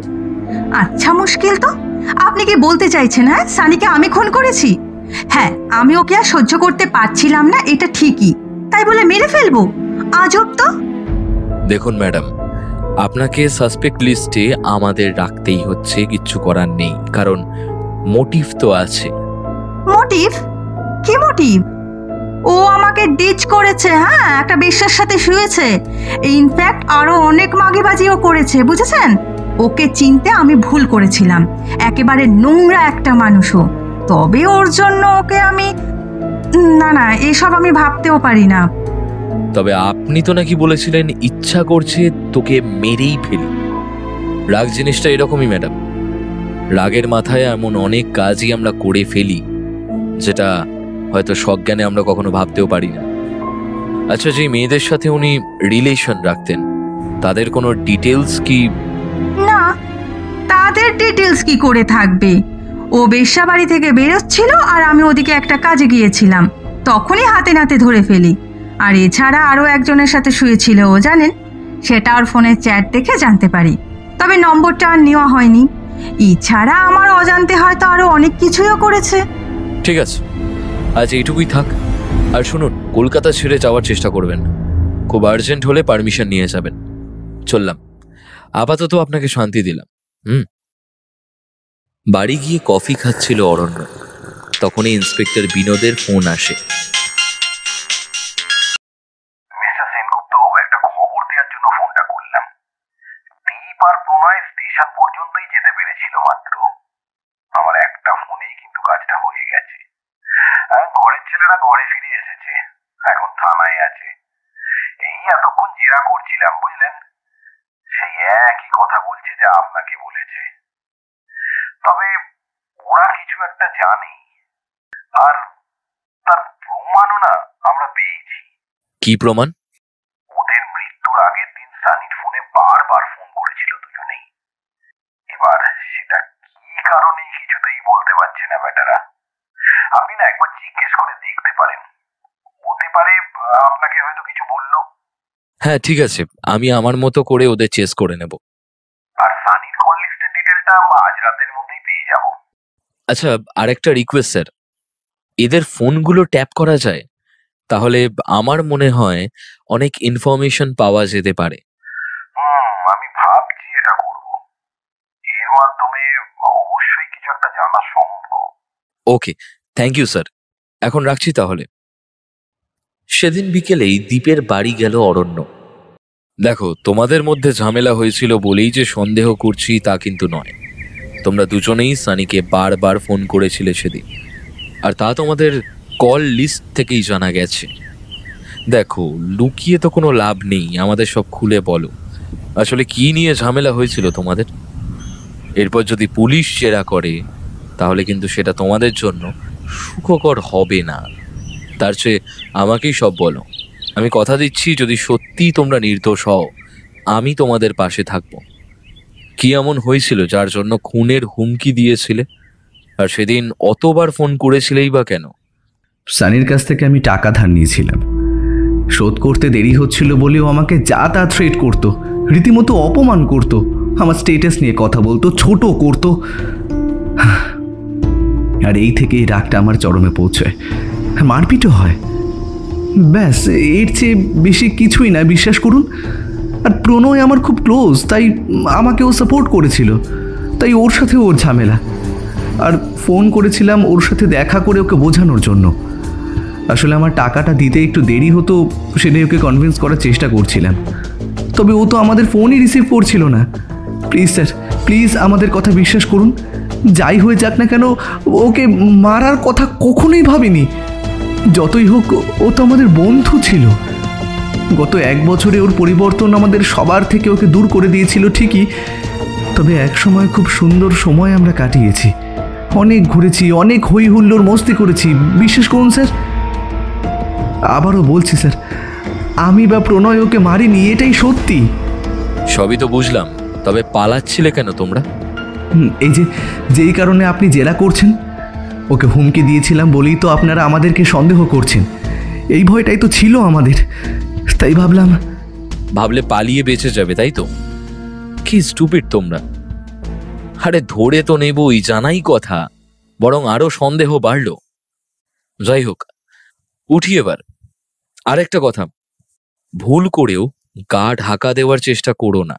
আচ্ছা, মুশকিল তো। আপনি কি বলতে চাইছেন হ্যাঁ সানিকে আমি খুন করেছি? হ্যাঁ, আমি ওকে আর সহ্য করতে পারছিলাম না, এটা ঠিকই। তাই বলে মেরে ফেলবো? আজব তো। দেখুন ম্যাডাম, আপনাকে সাসপেক্ট লিস্টে আমাদের রাখতেই হচ্ছে, কিচ্ছু করার নেই, কারণ মোটিভ তো আছে। মোটিভ? কি মোটিভ? ও আমাকে ডিচ করেছে, হ্যাঁ, একটা বেশ্যার সাথে শুয়েছে। ইনফ্যাক্ট আরো অনেক মাগিবাজিও করেছে, বুঝেছেন? ওকে চিনতে আমি ভুল করেছিলাম, একেবারে নোংরা একটা মানুষও। তবে ওর জন্য ওকে আমি, না না, এসব আমি ভাবতেও পারি না। তবে আপনি তো নাকি বলেছিলেন ইচ্ছা করছে তোকে মেরেই ফেলি। রাগ জিনিসটা এরকমই ম্যাডাম, রাগের মাথায় এমন অনেক কাজই আমরা করে ফেলি যেটা হয়তো সজ্ঞানে আমরা কখনো ভাবতেও পারি না। আচ্ছা, যে মেয়েদের সাথে উনি রিলেশন রাখতেন, তাদের কোনো ডিটেলস কি? না, তাদের ডিটেলস কি করে থাকবে? ও বেশ্যা বাড়ি থেকে বেরোচ্ছিল আর আমি ওদিকে একটা কাজে গিয়েছিলাম, তখনই হাতে নাতে ধরে ফেলি। আর এছাড়া আরও একজনের সাথে শুয়েছিল ও, জানেন? সেটা ওর ফোনের চ্যাট দেখে জানতে পারি, তবে নম্বরটা আর নেওয়া হয়নি। এছাড়া আমার অজান্তে হয়তো আরও অনেক কিছুইও করেছে। ঠিক আছে, আজ এইটুকুই থাক। আর শুনুন, কলকাতা ছেড়ে যাওয়ার চেষ্টা করবেন না। খুব আর্জেন্ট হলে পারমিশন নিয়ে যাবেন। চললাম, আপাতত আপনাকে শান্তি দিলাম। বাড়ি গিয়ে কফি খাচ্ছিল অরণ্য, তখনই ইন্সপেক্টর বিনোদের ফোন আসে। মিস্টার সেনগুপ্ত, একটা খবর দেওয়ার জন্য ফোনটা করলাম। দীপ আর প্রণয় স্টেশন পর্যন্তই যেতে পেরেছিল মাত্র। আমার একটা ফোনেই কিন্তু কাজটা হয়ে গেছে। ঘরের ছেলেরা ঘরে ফিরে এসেছে, এখন থানায় আছে। এই এতক্ষণ জেরা করছিলাম, বুঝলেন? সেই একই কথা বলছে যা আপনাকে বলেছে। তবে ওরা কিছু একটা জানে, আর তার প্রমাণও না আমরা পেয়েছি। কি প্রমাণ? ওদের মৃত্যুর আগের দিন সানির ফোনে বারবার ফোন করেছিল দুজনেই। এবার সেটা কি কারণে কিছুতেই বলতে পারছে না বেটারা। আপনি না একবার জিজ্ঞেস করে দেখতে পারেন, হতে পারে আপনাকে হয়তো কিছু বললো। হ্যাঁ ঠিক আছে, আমি আমার মতো করে ওদের চেস করে নেব। আর সানির কল লিস্টের ডিটেলটা আজ রাতের মধ্যেই পেয়ে যাব। আচ্ছা, আরেকটা রিকোয়েস্ট স্যার, এদের ফোনগুলো ট্যাপ করা যায়? তাহলে আমার মনে হয় অনেক ইনফরমেশন পাওয়া যেতে পারে। আমি ভাবছি এটা করব। এর মাধ্যমে অবশ্যই কিছু একটা জানা সম্ভব। ওকে, থ্যাংক ইউ স্যার, এখন রাখছি তাহলে। সেদিন বিকেলেই দ্বীপের বাড়ি গেল অরণ্য। দেখো, তোমাদের মধ্যে ঝামেলা হয়েছিল বলেই যে সন্দেহ করছি তা কিন্তু নয়। তোমরা দুজনেই সানিকে বারবার ফোন করেছিলে সেদিন, আর তা তোমাদের কল লিস্ট থেকেই জানা গেছে। দেখো, লুকিয়ে তো কোনো লাভ নেই, আমাদের সব খুলে বলো আসলে কি নিয়ে ঝামেলা হয়েছিল তোমাদের। এরপর যদি পুলিশ জেরা করে তাহলে কিন্তু সেটা তোমাদের জন্য সুখকর হবে না। তার চেয়ে আমাকেই সব বলো। আমি কথা দিচ্ছি, যদি সত্যিই তোমরা নির্দোষ হও, আমি তোমাদের পাশে থাকব। কি এমন হয়েছিল যার জন্য খুনের হুমকি দিয়েছিলে? আর সেদিন অতবার ফোন করেছিলেই বা কেন? সানির কাছ থেকে আমি টাকা ধার নিয়েছিলাম। শোধ করতে দেরি হচ্ছিল বলেও আমাকে যা তা থ্রেট করতো, রীতিমতো অপমান করতো, আমার স্টেটাস নিয়ে কথা বলতো, ছোট করতো। আর এই থেকেই রাগটা আমার চরমে পৌঁছয়, মারপিটও হয়। ব্যাস, এর চেয়ে বেশি কিছুই না, বিশ্বাস করুন। আর প্রণয় আমার খুব ক্লোজ, তাই আমাকেও সাপোর্ট করেছিল, তাই ওর সাথে ওর ঝামেলা। আর ফোন করেছিলাম ওর সাথে দেখা করে ওকে বোঝানোর জন্য। আসলে আমার টাকাটা দিতে একটু দেরি হতো, সেটাই ওকে কনভিন্স করার চেষ্টা করছিলাম। তবে ও তো আমাদের ফোনই রিসিভ করছিল না। প্লিজ স্যার, প্লিজ আমাদের কথা বিশ্বাস করুন। যাই হয়ে যাক না কেন, ওকে মারার কথা কখনোই ভাবিনি। যতই হোক, ও তো আমাদের বন্ধু ছিল। গত 1 বছরে ওর পরিবর্তন আমাদের সবার থেকে ওকে দূর করে দিয়েছিল ঠিকই, তবে এক সময় খুব সুন্দর সময় আমরা কাটিয়েছি। অনেক ঘুরেছি, অনেক হই হুল্লোড় মস্তি করেছি, বিশ্বাস করুন স্যার। আবারও বলছি স্যার, আমি বা প্রণয় ওকে মারিনি, এটাই সত্যি। সবই তো বুঝলাম, তবে পালাচ্ছিলে কেন তোমরা? এই যেই কারণে আপনি জেরা করছেন, ওকে হুমকি দিয়েছিলাম বলেই তো আপনারা আমাদেরকে সন্দেহ করছেন। এই ভয়টাই তো ছিল আমাদের, তাই ভাবলে পালিয়ে বেঁচে যাবে, তাই তো? কি স্টুপিড তোমরা! আরে ধরে তো নেবই, জানাই কথা, বরং আরো সন্দেহ বাড়লো। যাই হোক, উঠি এবার। আরেকটা কথা, ভুল করেও গা ঢাকা দেওয়ার চেষ্টা করো না,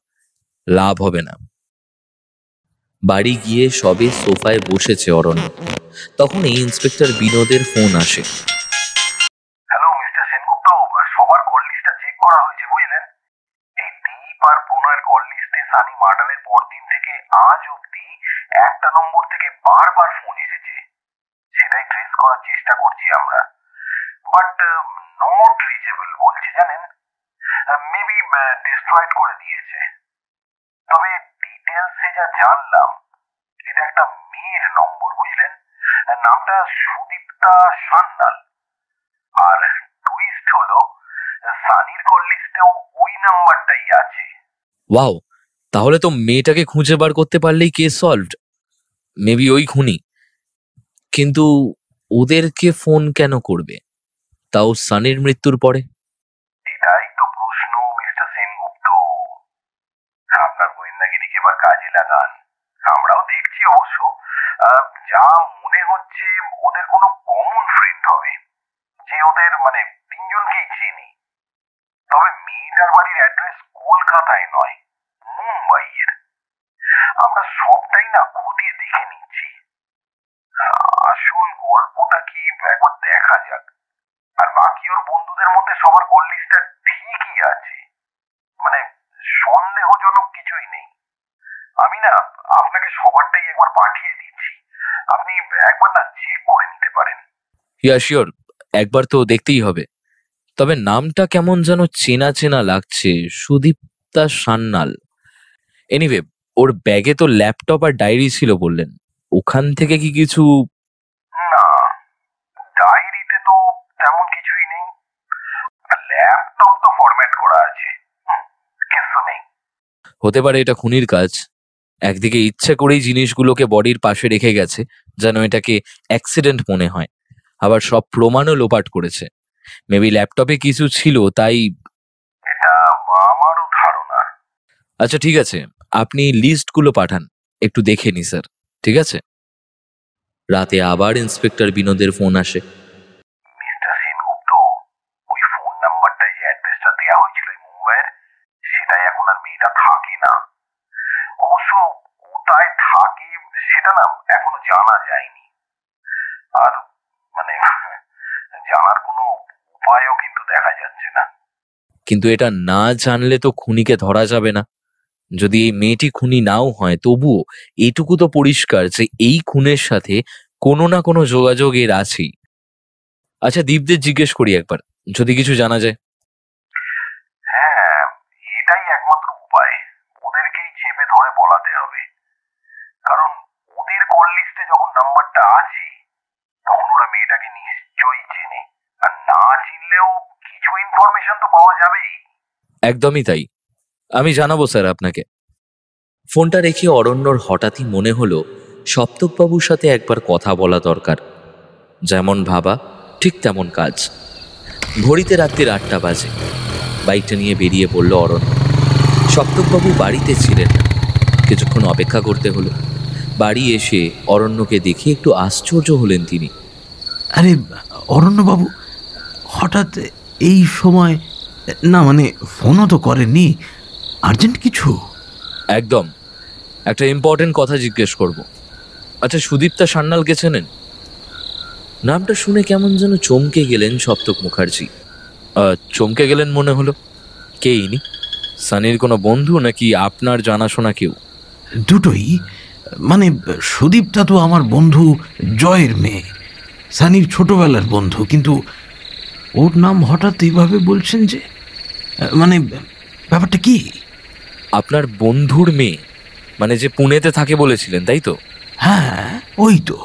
লাভ হবে না। বাড়ি গিয়ে সবে সোফায় বসেছে অরণ্য, তখন এই ইন্সপেক্টর বিনোদের ফোন আসে। হ্যালো মিস্টার সেনগুপ্ত, সবার কল লিস্টটা চেক করা হয়েছে, বুঝলেন? এই দীপ আর প্রণয়ের কল লিস্টে সানি মার্ডারের পরদিন থেকে আজ অব্দি একটা নম্বর থেকে বারবার ফোন এসেছে। সেটাই ট্রেস করার চেষ্টা করছি আমরা, বাট নট রিচেবল বলছে, জানেন? মেবি ডিস্ট্রয়েড করে দিয়েছে। তবে ডিটেলসে যা জানলাম, এটা একটা মেয়ের নম্বর, বুঝলেন? নামটা সুদীপ্তা সান্যাল। আর টুইস্ট হলো, সানির কল লিস্টেও ওই নাম্বারটাই আছে। ওয়াও, তাহলে তো মেয়েটাকে খুঁজে বার করতে পারলেই কেস সলভড। মেবি ওই খুনি। কিন্তু ওদেরকে ফোন কেন করবে, তাও সানির মৃত্যুর পরে? এটাই তো প্রশ্ন মিস্টার সেনগুপ্ত। আপনার গোয়েন্দাগিরিকে এবার কাজে লাগান। আমরাও দেখছি অবশ্য। যা মনে হচ্ছে ওদের কোনো কমন ফ্রেন্ড হবে, যে ওদের মানে 3 জনকেই চেনে। তবে মেয়েটার বাড়ির অ্যাড্রেস কলকাতায় নয়, মুম্বাইয়ের। আমরা সবটাই না খতিয়ে দেখে নিচ্ছি। আসল গল্পটা কি একবার দেখা যাক। আর বাকি ওর বন্ধুদের মধ্যে সবার কল লিস্টটা ঠিকই আছে, মানে সন্দেহজনক কিছুই নেই। আমি না আপনাকে সবারটাই একবার পাঠিয়ে দিচ্ছি, আপনি একবার না চেক করে নিতে পারেন। ইয়া শিওর, একবার তো দেখতেই হবে। তবে নামটা কেমন যেন চেনা চেনা লাগছে, সুদীপ্তা সান্যাল। এনিওয়ে, ওর ব্যাগে তো ল্যাপটপ আর ডায়েরি ছিল বললেন, ওখান থেকে কি কিছু? না, ডায়েরিতে তো তেমন কিছুই নেই। ল্যাপটপ তো ফরম্যাট করা আছে, কিছু নেই। হতে পারে এটা খুনির কাজ। একদিকে ইচ্ছে করেই জিনিসগুলোকে বডির পাশে রেখে গেছে যেন এটাকে অ্যাক্সিডেন্ট মনে হয়, আবার সব প্রমাণও লোপাট করেছে। মেবি ল্যাপটপে কিছু ছিল, তাই। এটা আমারও ধারণা। আচ্ছা ঠিক আছে, আপনি লিস্টগুলো পাঠান, একটু দেখে নি স্যার। ঠিক আছে। রাতে আবার ইন্সপেক্টর বিনোদের ফোন আসে। মিস্টার সেনগুপ্ত, ওই ফোন নাম্বারটায় যে অ্যাড্রেসটা দেওয়া হয়েছিল মুম্বাইয়ের, সেটাই এখন আর মেয়েটা থাকে না। অবশ্য কোথায় থাকে সেটা না এখনো জানা যায়নি। আর মানে জানার কোনো উপায়ও কিন্তু দেখা যাচ্ছে না। কিন্তু এটা না জানলে তো খুনিকে ধরা যাবে না। যদি এই মেয়েটি খুনি নাও হয়, তবুও এইটুকু তো পরিষ্কার যে এই খুনের সাথে কোনো না কোনো যোগাযোগ এর আছেই। আচ্ছা, দীপদের জিজ্ঞেস করি একবার, যদি কিছু জানা যায়। হ্যাঁ, এটাই একমাত্র উপায়। ওদেরকেই চেপে ধরে বলাতে হবে, কারণ ওদের কল লিস্টে যখন নাম্বারটা আছে, তখন ওরা মেয়েটাকে নিশ্চয়ই চেনে। আর না চিনলেও কিছু ইনফরমেশন তো পাওয়া যাবেই। একদমই তাই, আমি জানাবো স্যার আপনাকে। ফোনটা রেখে অরণ্যর হঠাৎই মনে হলো সপ্তকবাবুর সাথে একবার কথা বলা দরকার। যেমন ভাবা ঠিক তেমন কাজ। ঘড়িতে রাত্রির 8টা বাজে। বাইকটা নিয়ে বেরিয়ে পড়ল অরণ্য। সপ্তকবাবু বাড়িতে ছিলেন না। কিছুক্ষণ অপেক্ষা করতে হলো। বাড়ি এসে অরণ্যকে দেখে একটু আশ্চর্য হলেন তিনি। আরে অরণ্যবাবু, হঠাৎ এই সময়? না মানে ফোনও তো করেননি, আর্জেন্ট কিছু? একদম, একটা ইম্পর্টেন্ট কথা জিজ্ঞেস করব। আচ্ছা, সুদীপ্তা সান্যালকে চেনেন? নামটা শুনে কেমন যেন চমকে গেলেন সপ্তক মুখার্জি। চমকে গেলেন মনে হলো। কে ইনি? সানির কোনো বন্ধু নাকি আপনার জানাশোনা কেউ? দুটোই। মানে সুদীপ্তা তো আমার বন্ধু জয়ের মেয়ে, সানির ছোটবেলার বন্ধু, কিন্তু ওর নাম হঠাৎ এইভাবে বলছেন যে, মানে ব্যাপারটা কি? আপনার বন্ধুর মেয়ে মানে যে পুনেতে থাকে বলেছিলেন, তাই তো? হ্যাঁ, ওই তো।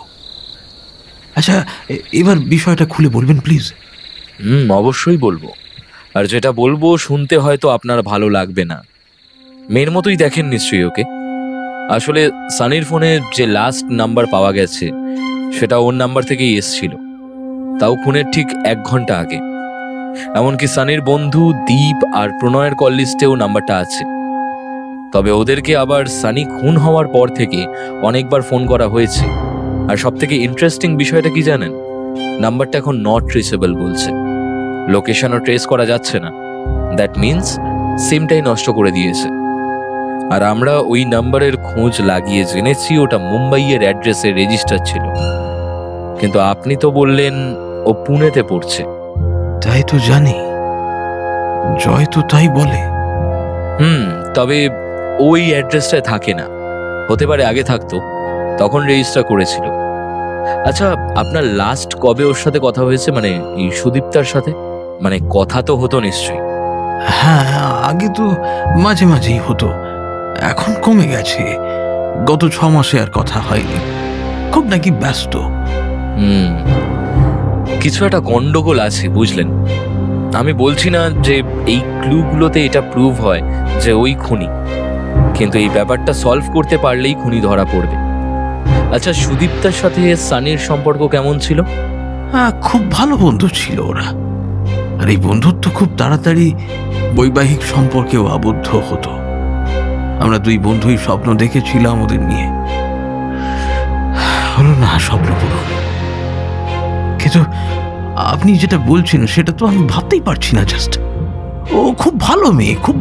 আচ্ছা, এবার বিষয়টা খুলে বলবেন প্লিজ। অবশ্যই বলবো। আর যেটা বলবো শুনতে হয়তো আপনার ভালো লাগবে না। মেয়ের মতোই দেখেন নিশ্চয়ই ওকে। আসলে সানির ফোনে যে লাস্ট নাম্বার পাওয়া গেছে সেটা ওর নাম্বার থেকেই এসছিল, তাও খুনের ঠিক 1 ঘন্টা আগে। এমনকি সানির বন্ধু দীপ আর প্রণয়ের কল লিস্টেও নাম্বারটা আছে। তবে ওদেরকে আবার সানি খুন হওয়ার পর থেকে অনেকবার ফোন করা হয়েছে। আর সব থেকে ইন্টারেস্টিং বিষয়টা কি জানেন? নাম্বারটা এখন নট রিচেবল বলছে। লোকেশনও ট্রেস করা যাচ্ছে না। দ্যাট মিনস সিমটাই নষ্ট করে দিয়েছে। আর আমরা ওই নাম্বারের খোঁজ লাগিয়ে জেনেছি ওটা মুম্বাইয়ের অ্যাড্রেসে রেজিস্টার ছিল। কিন্তু আপনি তো বললেন ও পুনেতে পড়ছে। তাই তো জানি, জয় তো তাই বলে। তবে ওই অ্যাড্রেসটায় থাকে না। হতে পারে আগে থাকতো, তখন রেজিস্টার করেছিল। আচ্ছা, আপনার লাস্ট কবে ওর সাথে কথা হয়েছে, মানে এই সুদীপ্তার সাথে? মানে কথা তো হতো নিশ্চয়ই। হ্যাঁ, আগে তো মাঝে মাঝেই হতো, এখন কমে গেছে। গত 6 মাসে আর কথা হয়নি, খুব নাকি ব্যস্ত। কিছু একটা গন্ডগোল আছে বুঝলেন। আমি বলছি না যে এই ক্লুগুলোতে এটা প্রুভ হয় যে ওই খুনি, কিন্তু এই ব্যাপারটা সলভ করতে পারলেই খুনি ধরা পড়বে। আচ্ছা, সুদীপ্তার সাথে সানির সম্পর্ক কেমন ছিল? হ্যাঁ, খুব ভালো বন্ধু ছিল ওরা। আর এই বন্ধুত্ব খুব তাড়াতাড়ি বৈবাহিক সম্পর্কেও আবদ্ধ হতো। আমরা 2 বন্ধুই স্বপ্ন দেখেছিলাম ওদের নিয়ে, হলো না স্বপ্ন পূরণ। কিন্তু আপনি যেটা বলছেন সেটা তো আমি ভাবতেই পারছি না। জাস্ট ও খুব ভালো মেয়ে, খুব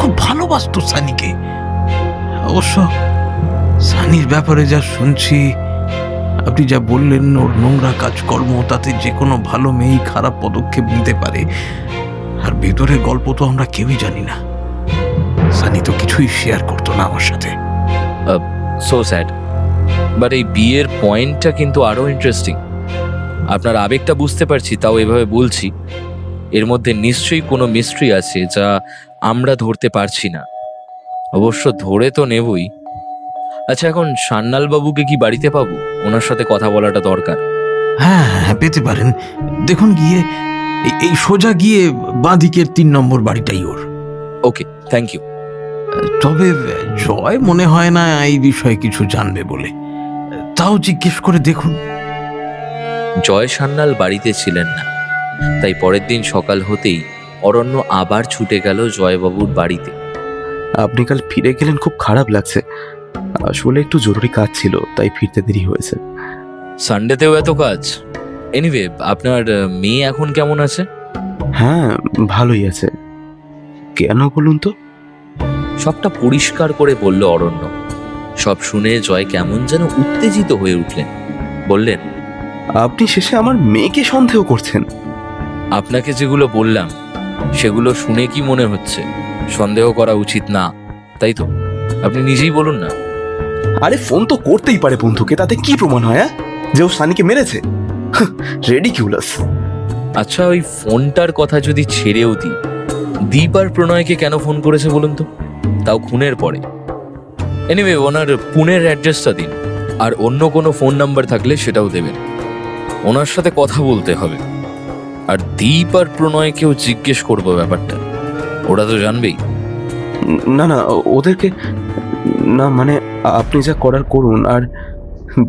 খুব ভালোবাসতো সানিকে। অবশ্য সানির ব্যাপারে যা শুনছি, আপনি যা বললেন ওর নোংরা কাজকর্ম, তাতে যে কোনো ভালো মেয়েই খারাপ পদক্ষেপ নিতে পারে। আর ভেতরের গল্প তো আমরা কেউই জানি না। সানি তো কিছুই শেয়ার করতো না আমার সাথে। So sad. বাট এই বিয়ের পয়েন্টটা কিন্তু আরো ইন্টারেস্টিং। আপনার আবেগটা বুঝতে পারছি, তাও এভাবে বলছি, এর মধ্যে নিশ্চয়ই কোনো মিস্ট্রি আছে যা আমরা ধরতে পারছি না। অবশ্য ধরে তো নেবই। আচ্ছা, এখন সান্যাল বাবুকে কি বাড়িতে পাবো? ওনার সাথে কথা বলাটা দরকার। হ্যাঁ, পেতে পারেন। দেখুন, গিয়ে এই সোজা গিয়ে বাঁদিকের 3 নম্বর বাড়িটাই ওর। ওকে, থ্যাংক ইউ। তবে জয় মনে হয় না এই বিষয়ে কিছু জানবে বলে, তাও জিজ্ঞেস করে দেখুন। জয় সান্যাল বাড়িতে ছিলেন না, তাই পরের দিন সকাল হতেই অরণ্য আবার ছুটে গেল জয়বাবুর বাড়িতে। আপনি কাল ফিরে গেলেন, খুব খারাপ লাগছে। আসলে একটু জরুরি কাজ ছিল, তাই ফিরতে দেরি হয়েছে। সানডেতেও এত কাজ? এনিওয়ে, আপনার মেয়ে এখন কেমন আছে? হ্যাঁ, ভালোই আছে। কেন বলুন তো? সবটা পরিষ্কার করে বলল অরণ্য। সব শুনে জয় কেমন যেন উত্তেজিত হয়ে উঠলেন। বললেন, আপনি শেষে আমার মেয়েকে সন্দেহ করছেন? আপনাকে যেগুলো বললাম সেগুলো শুনে কি মনে হচ্ছে সন্দেহ করা উচিত না, তাই তো? আপনি নিজেই বলুন না। আরে ফোন তো করতেই পারে বন্ধুকে, তাতে কি প্রমাণ হয় যে ও সানিকে মেরেছে? রেডিকিউলাস। আচ্ছা, ওই ফোনটার কথা যদি ছেড়েও দিই, দীপ আর প্রণয়কে কেন ফোন করেছে বলুন তো, তাও খুনের পরে? এনিওয়ে, ওনার পুনের অ্যাড্রেসটা দিন, আর অন্য কোনো ফোন নাম্বার থাকলে সেটাও দেবেন। ওনার সাথে কথা বলতে হবে। আর দীপ আর প্রণয়কেও জিজ্ঞেস করবো ব্যাপারটা, ওরা তো জানবেই। না না, ওদেরকে না, মানে আপনি যা করার করুন। আর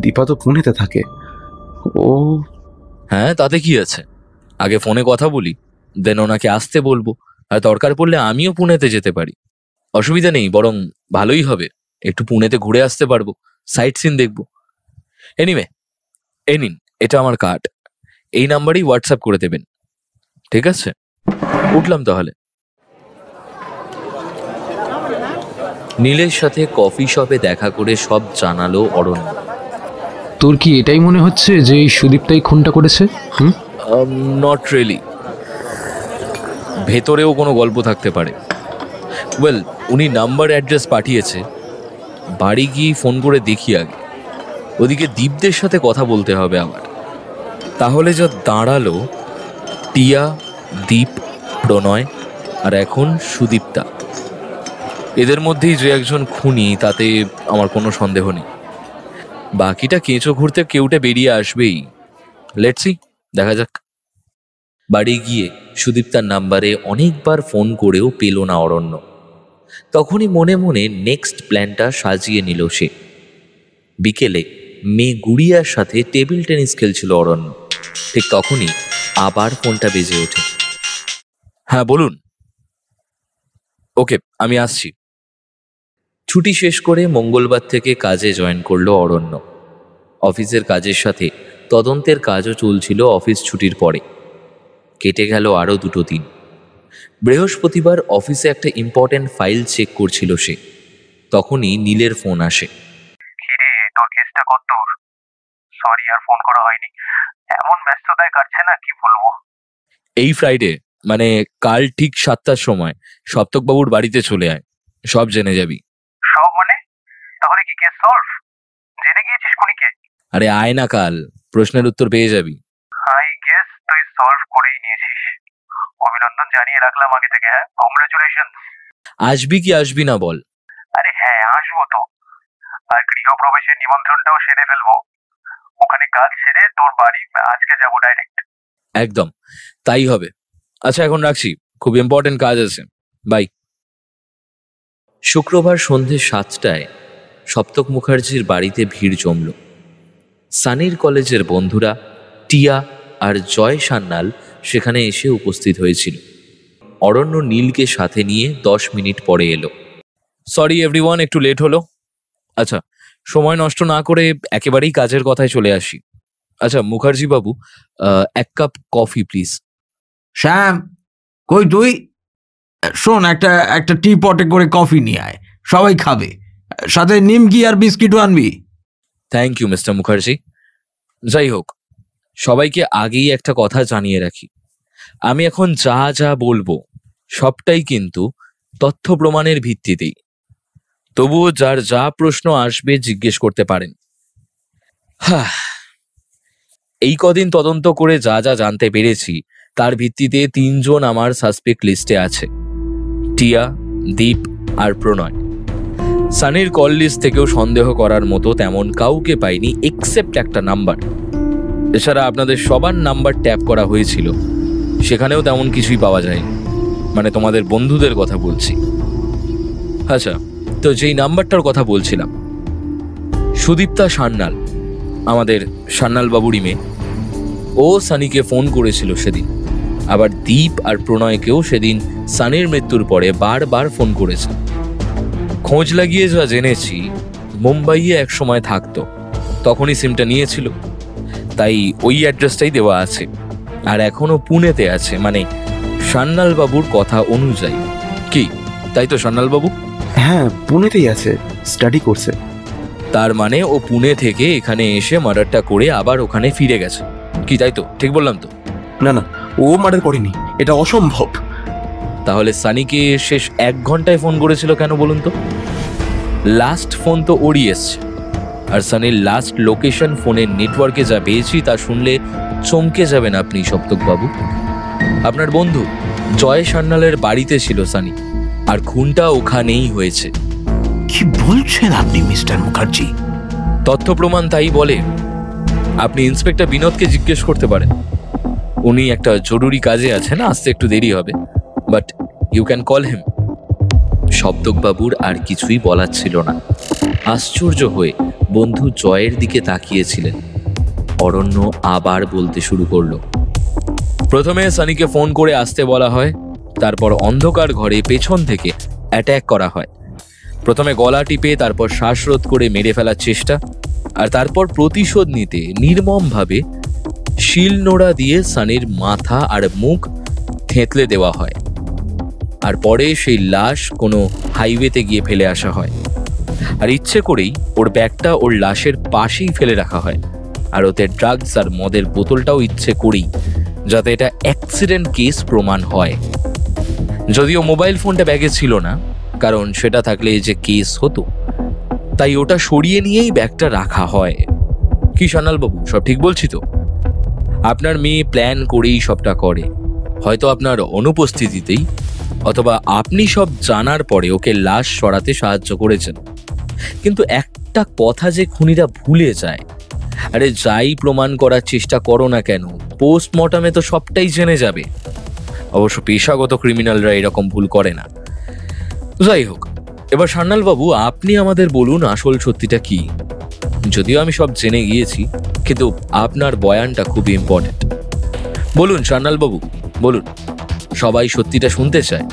দীপা তো পুনেতে থাকে। ও হ্যাঁ, তাতে কি আছে? আগে ফোনে কথা বলি, দেন ওনাকে আসতে বলবো, আর দরকার পড়লে আমিও পুনেতে যেতে পারি। অসুবিধা নেই, বরং ভালোই হবে, একটু পুনেতে ঘুরে আসতে পারবো, সাইট সিন দেখবো। এনিওয়ে, এই নিন, এটা আমার কার্ড, এই নাম্বারেই হোয়াটসঅ্যাপ করে দেবেন, ঠিক আছে? উঠলাম তাহলে। নীলের সাথে কফি শপে দেখা করে সব জানালো অরণ্য। তোর কি এটাই মনে হচ্ছে যে এই সুদীপটাই খুনটা করেছে? নট রিয়েলি, ভেতরেও কোনো গল্প থাকতে পারে। ওয়েল, উনি নাম্বার অ্যাড্রেস পাঠিয়েছে, বাড়ি গিয়ে ফোন করে দেখি আগে। ওদিকে দীপদের সাথে কথা বলতে হবে আমার। তাহলে যা দাঁড়ালো, টিয়া, দীপ, প্রণয় আর এখন সুদীপ্তা, এদের মধ্যেই যে একজন খুনি তাতে আমার কোনো সন্দেহ নেই। বাকিটা কেঁচো ঘুরতে কেউটে বেরিয়ে আসবেই। লেটস সি, দেখা যাক। বাড়ি গিয়ে সুদীপ্তার নাম্বারে অনেকবার ফোন করেও পেল না অরণ্য। তখনই মনে মনে নেক্সট প্ল্যানটা সাজিয়ে নিল সে। বিকেলে মেয়ে গুড়িয়ার সাথে টেবিল টেনিস খেলছিল অরণ্য। ঠিক তখনই আবার ফোনটা বেজে ওঠে। হ্যাঁ বলুন। ওকে, আমি আসছি। ছুটি শেষ করে মঙ্গলবার থেকে কাজে জয়েন করলো অরণ্য। অফিসের কাজের সাথে তদন্তের কাজও চলছিল অফিস ছুটির পরে। কেটে গেল আরও 2 দিন। বৃহস্পতিবার অফিসে একটা ইম্পর্টেন্ট ফাইল চেক করছিল সে। তখনই নীলের ফোন আসে। কিরে, তোর কেসটা কতদূর? সরি আর ফোন করা হয়নি, এমন ব্যস্ততায় কাটছে না, কি বলবো। এই ফ্রাইডে, মানে কাল ঠিক 7টার সময় সপ্তকবাবুর বাড়িতে চলে আয়, সব জেনে যাবি। সব মানে? তাহলে কি কেস সলভ? জেনে গিয়েছিস খুনিকে? আরে আয় না কাল, প্রশ্নের উত্তর পেয়ে যাবি। আই গেস তুই সলভ করেই নিয়েছিস। অভিনন্দন জানিয়ে রাখলাম আগে থেকে। হ্যাঁ, কংগ্রেচুলেশন। আসবি কি আসবি না বল? আরে হ্যাঁ, আসবো তো। আর গৃহপ্রবেশের নিমন্ত্রণটাও সেরে ফেলবো। ওখানে কাজ সেরে তোর বাড়ি আজকে যাবো ডাইরেক্ট। একদম তাই হবে। আচ্ছা, এখন রাখছি, খুব ইম্পর্টেন্ট কাজ আছে, বাই। শুক্রবার সন্ধে 7টায় সপ্তক মুখার্জির বাড়িতে ভিড় জমল। সানির কলেজের বন্ধুরা টিয়া আর জয় সান্যাল সেখানে এসে উপস্থিত হয়েছিল। অরণ্য নীলকে সাথে নিয়ে 10 মিনিট পরে এলো। সরি এভরিওয়ান, একটু লেট হলো। আচ্ছা, সময় নষ্ট না করে একেবারেই কাজের কথায় চলে আসি। আচ্ছা মুখার্জি বাবু, 1 কাপ কফি প্লিজ। শ্যাম, কই তুই? শোন, একটা টি পটে করে কফি নিয়ে আয়, সবাই খাবে। সাথে নিমকি আর বিস্কিটও আনবি। Thank you mister Mukherjee. যাই হোক, সবাইকে আগেই একটা কথা জানিয়ে রাখি, আমি এখন যা যা বলবো সবটাই কিন্তু তথ্য প্রমাণের ভিত্তিতেই। তবুও যার যা প্রশ্ন আসবে জিজ্ঞেস করতে পারেন। হ্যাঁ, এই কদিন তদন্ত করে যা যা জানতে পেরেছি তার ভিত্তিতে 3 জন আমার সাসপেক্ট লিস্টে আছে, টিয়া, দীপ আর প্রণয়। সানির কল লিস্ট থেকেও সন্দেহ করার মতো তেমন কাউকে পাইনি এক্সেপ্ট একটা নাম্বার। এছাড়া আপনাদের সবার নাম্বার ট্যাপ করা হয়েছিল, সেখানেও তেমন কিছুই পাওয়া যায়নি, মানে তোমাদের বন্ধুদের কথা বলছি। আচ্ছা, তো যেই নাম্বারটার কথা বলছিলাম, সুদীপ্তা সান্যাল, আমাদের সান্যাল বাবুরই মেয়ে, ও সানিকে ফোন করেছিল সেদিন। আবার দীপ আর প্রণয়কেও সেদিন সানির মৃত্যুর পরে বারবার ফোন করেছে। খোঁজ লাগিয়ে যা জেনেছি, মুম্বাইয়ে এক সময় থাকতো, তখনই সিমটা নিয়েছিল, তাই ওই অ্যাড্রেসটাই দেওয়া আছে। আর এখনো পুনেতে আছে, মানে সান্যাল বাবুর কথা অনুযায়ী। কি তাই তো সান্যাল বাবু? হ্যাঁ, পুনেতেই আছে, স্টাডি করছে। তার মানে ও পুনে থেকে এখানে এসে মার্ডারটা করে আবার ওখানে ফিরে গেছে, কি তাই তো? ঠিক বললাম তো? না না, ও মার্ডার করেনি, এটা অসম্ভব। তাহলে সানিকে শেষ 1 ঘন্টায় ফোন করেছিল কেন বলুন তো? লাস্ট ফোন তো ওরই এসছে। আর সানির লাস্ট লোকেশন ফোনের নেটওয়ার্কে যা পেয়েছি তা শুনলে চমকে যাবেন আপনি সপ্তক বাবু। আপনার বন্ধু জয় সান্যালের বাড়িতে ছিল সানি, আর খুনটা ওখানেই হয়েছে। কি বলছেন আপনি মিস্টার মুখার্জি? তথ্য প্রমাণ তাই বলে। আপনি ইন্সপেক্টর বিনোদকে জিজ্ঞেস করতে পারেন, উনি একটা জরুরি কাজে আছেন, আসতে একটু দেরি হবে, but you can call him. সপ্তকবাবুর আর কিছুই বলার ছিল না। আশ্চর্য হয়ে বন্ধু জয়ের দিকে তাকিয়েছিলেন। অরণ্য আবার বলতে শুরু করলো, প্রথমে সানিকে ফোন করে আসতে বলা হয়, তারপর অন্ধকার ঘরে পেছন থেকে অ্যাট্যাক করা হয়। প্রথমে গলা টিপে, তারপর শ্বাসরোধ করে মেরে ফেলার চেষ্টা, আর তারপর প্রতিশোধ নিতে নির্মমভাবে শিল নোড়া দিয়ে সানির মাথা আর মুখ থেঁতলে দেওয়া হয়। আর পরে সেই লাশ কোনো হাইওয়েতে গিয়ে ফেলে আসা হয়। আর ইচ্ছে করেই ওর ব্যাগটা ওর লাশের পাশেই ফেলে রাখা হয়। আর ওতে ড্রাগস আর মদের বোতলটাও ইচ্ছে করেই, যাতে এটা অ্যাক্সিডেন্ট কেস প্রমাণ হয়। যদিও মোবাইল ফোনটা ব্যাগে ছিল না, কারণ সেটা থাকলে যে কেস হতো, তাই ওটা সরিয়ে নিয়েই ব্যাগটা রাখা হয়। কি সান্যালবাবু, সব ঠিক বলছি তো? আপনার মেয়ে প্ল্যান করেই সবটা করে, হয়তো আপনার অনুপস্থিতিতেই, অথবা আপনি সব জানার পরে ওকে লাশ সরাতে সাহায্য করেছেন। কিন্তু একটা কথা যে খুনিরা ভুলে যায়, আরে যাই প্রমাণ করার চেষ্টা করো না কেন, পোস্টমর্টমে তো সবটাই জেনে যাবে। অবশ্য পেশাগত ক্রিমিনালরা এরকম ভুল করে না। যাই হোক, এবার সান্যালবাবু আপনি আমাদের বলুন আসল সত্যিটা কি। যদিও আমি সব জেনে গিয়েছি, কিন্তু আপনার বয়ানটা খুবই ইম্পর্টেন্ট। বলুন সান্যালবাবু, বলুন, সবাই সত্যিটা শুনতে চায়।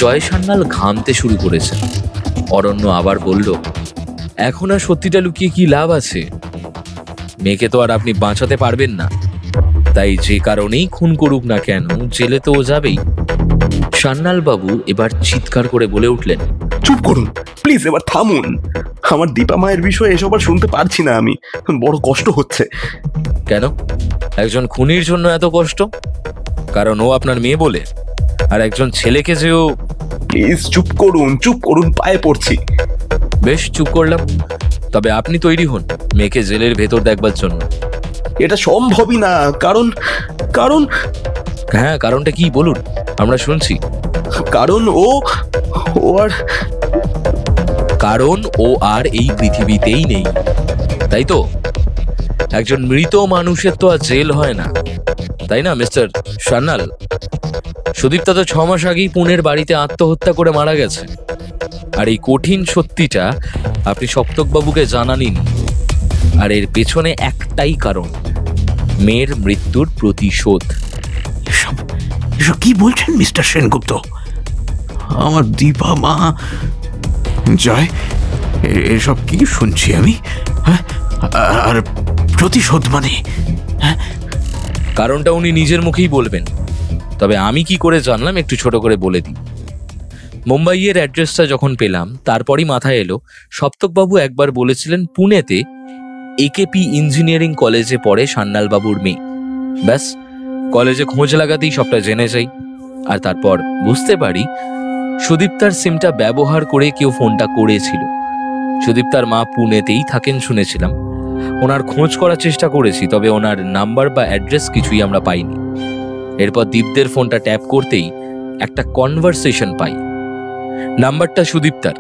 জয় সান্যাল ঘামতে শুরু করেছে। অরণ্য আবার বলল, এখন আর সত্যিটা লুকিয়ে কি লাভ আছে? মেয়েকে তো আর আপনি বাঁচাতে পারবেন না, তাই যে কারণেই খুন করুক না কেন, জেলে তো ও যাবেই। সান্যালবাবু এবার চিৎকার করে বলে উঠলেন, চুপ করুন প্লিজ, এবার থামুন। আমার দীপা মায়ের বিষয়ে এসব আর শুনতে পারছি না আমি, বড় কষ্ট হচ্ছে। কেন? একজন খুনির জন্য এত কষ্ট? কারণ ও আপনার মেয়ে বলে? আর একজন ছেলেকে যে ও... প্লিজ চুপ করুন, পায়ে পড়ছি। বেশ, চুপ করলাম। তবে আপনি তৈরি হন মেয়েকে জেলের ভেতর দেখবার জন্য। এটা সম্ভবই না, কারণ হ্যাঁ, কারণটা কি বলুন, আমরা শুনছি। কারণ ও আর এই পৃথিবীতেই নেই, তাই তো? একজন মৃত মানুষের তো আর জেল হয় না, তাই না মিস্টার সান্যাল? সুদীপ্তা তো 6 মাস আগেই পুনের বাড়িতে আত্মহত্যা করে মারা গেছে। আর এই কঠিন সত্যিটা আপনি সপ্তকবাবুকে জানাননি। আর এর পেছনে একটাই কারণ, মেয়ের মৃত্যুর প্রতিশোধ। এসব কি বলছেন মিস্টার সেনগুপ্ত? আমার দীপা মা, জয়, এসব কি শুনছি আমি? হ্যাঁ, আর প্রতিশোধ মানে? কারণটা উনি নিজের মুখেই বলবেন, তবে আমি কি করে জানলাম একটু ছোট করে বলে দিই। মুম্বাইয়ের অ্যাড্রেসটা যখন পেলাম, তারপরই মাথায় এলো সপ্তকবাবু একবার বলেছিলেন পুনেতে একেপি ইঞ্জিনিয়ারিং কলেজে পড়ে সান্যালবাবুর মেয়ে। ব্যাস, কলেজে খোঁজ লাগাতেই সবটা জেনে যাই। আর তারপর বুঝতে পারি সুদীপ্তার সিমটা ব্যবহার করে কেউ ফোনটা করেছিল। সুদীপ্তার মা পুনেতেই থাকেন শুনেছিলাম। ওনার খোঁজ করার চেষ্টা করেছি, তবে ওনার নাম্বার বা অ্যাড্রেস কিছুই আমরা পাইনি। এরপর দীপদের ফোনটা ট্যাপ করতেই একটা কনভারসেশন পাই। নাম্বারটা সুদীপ্তার।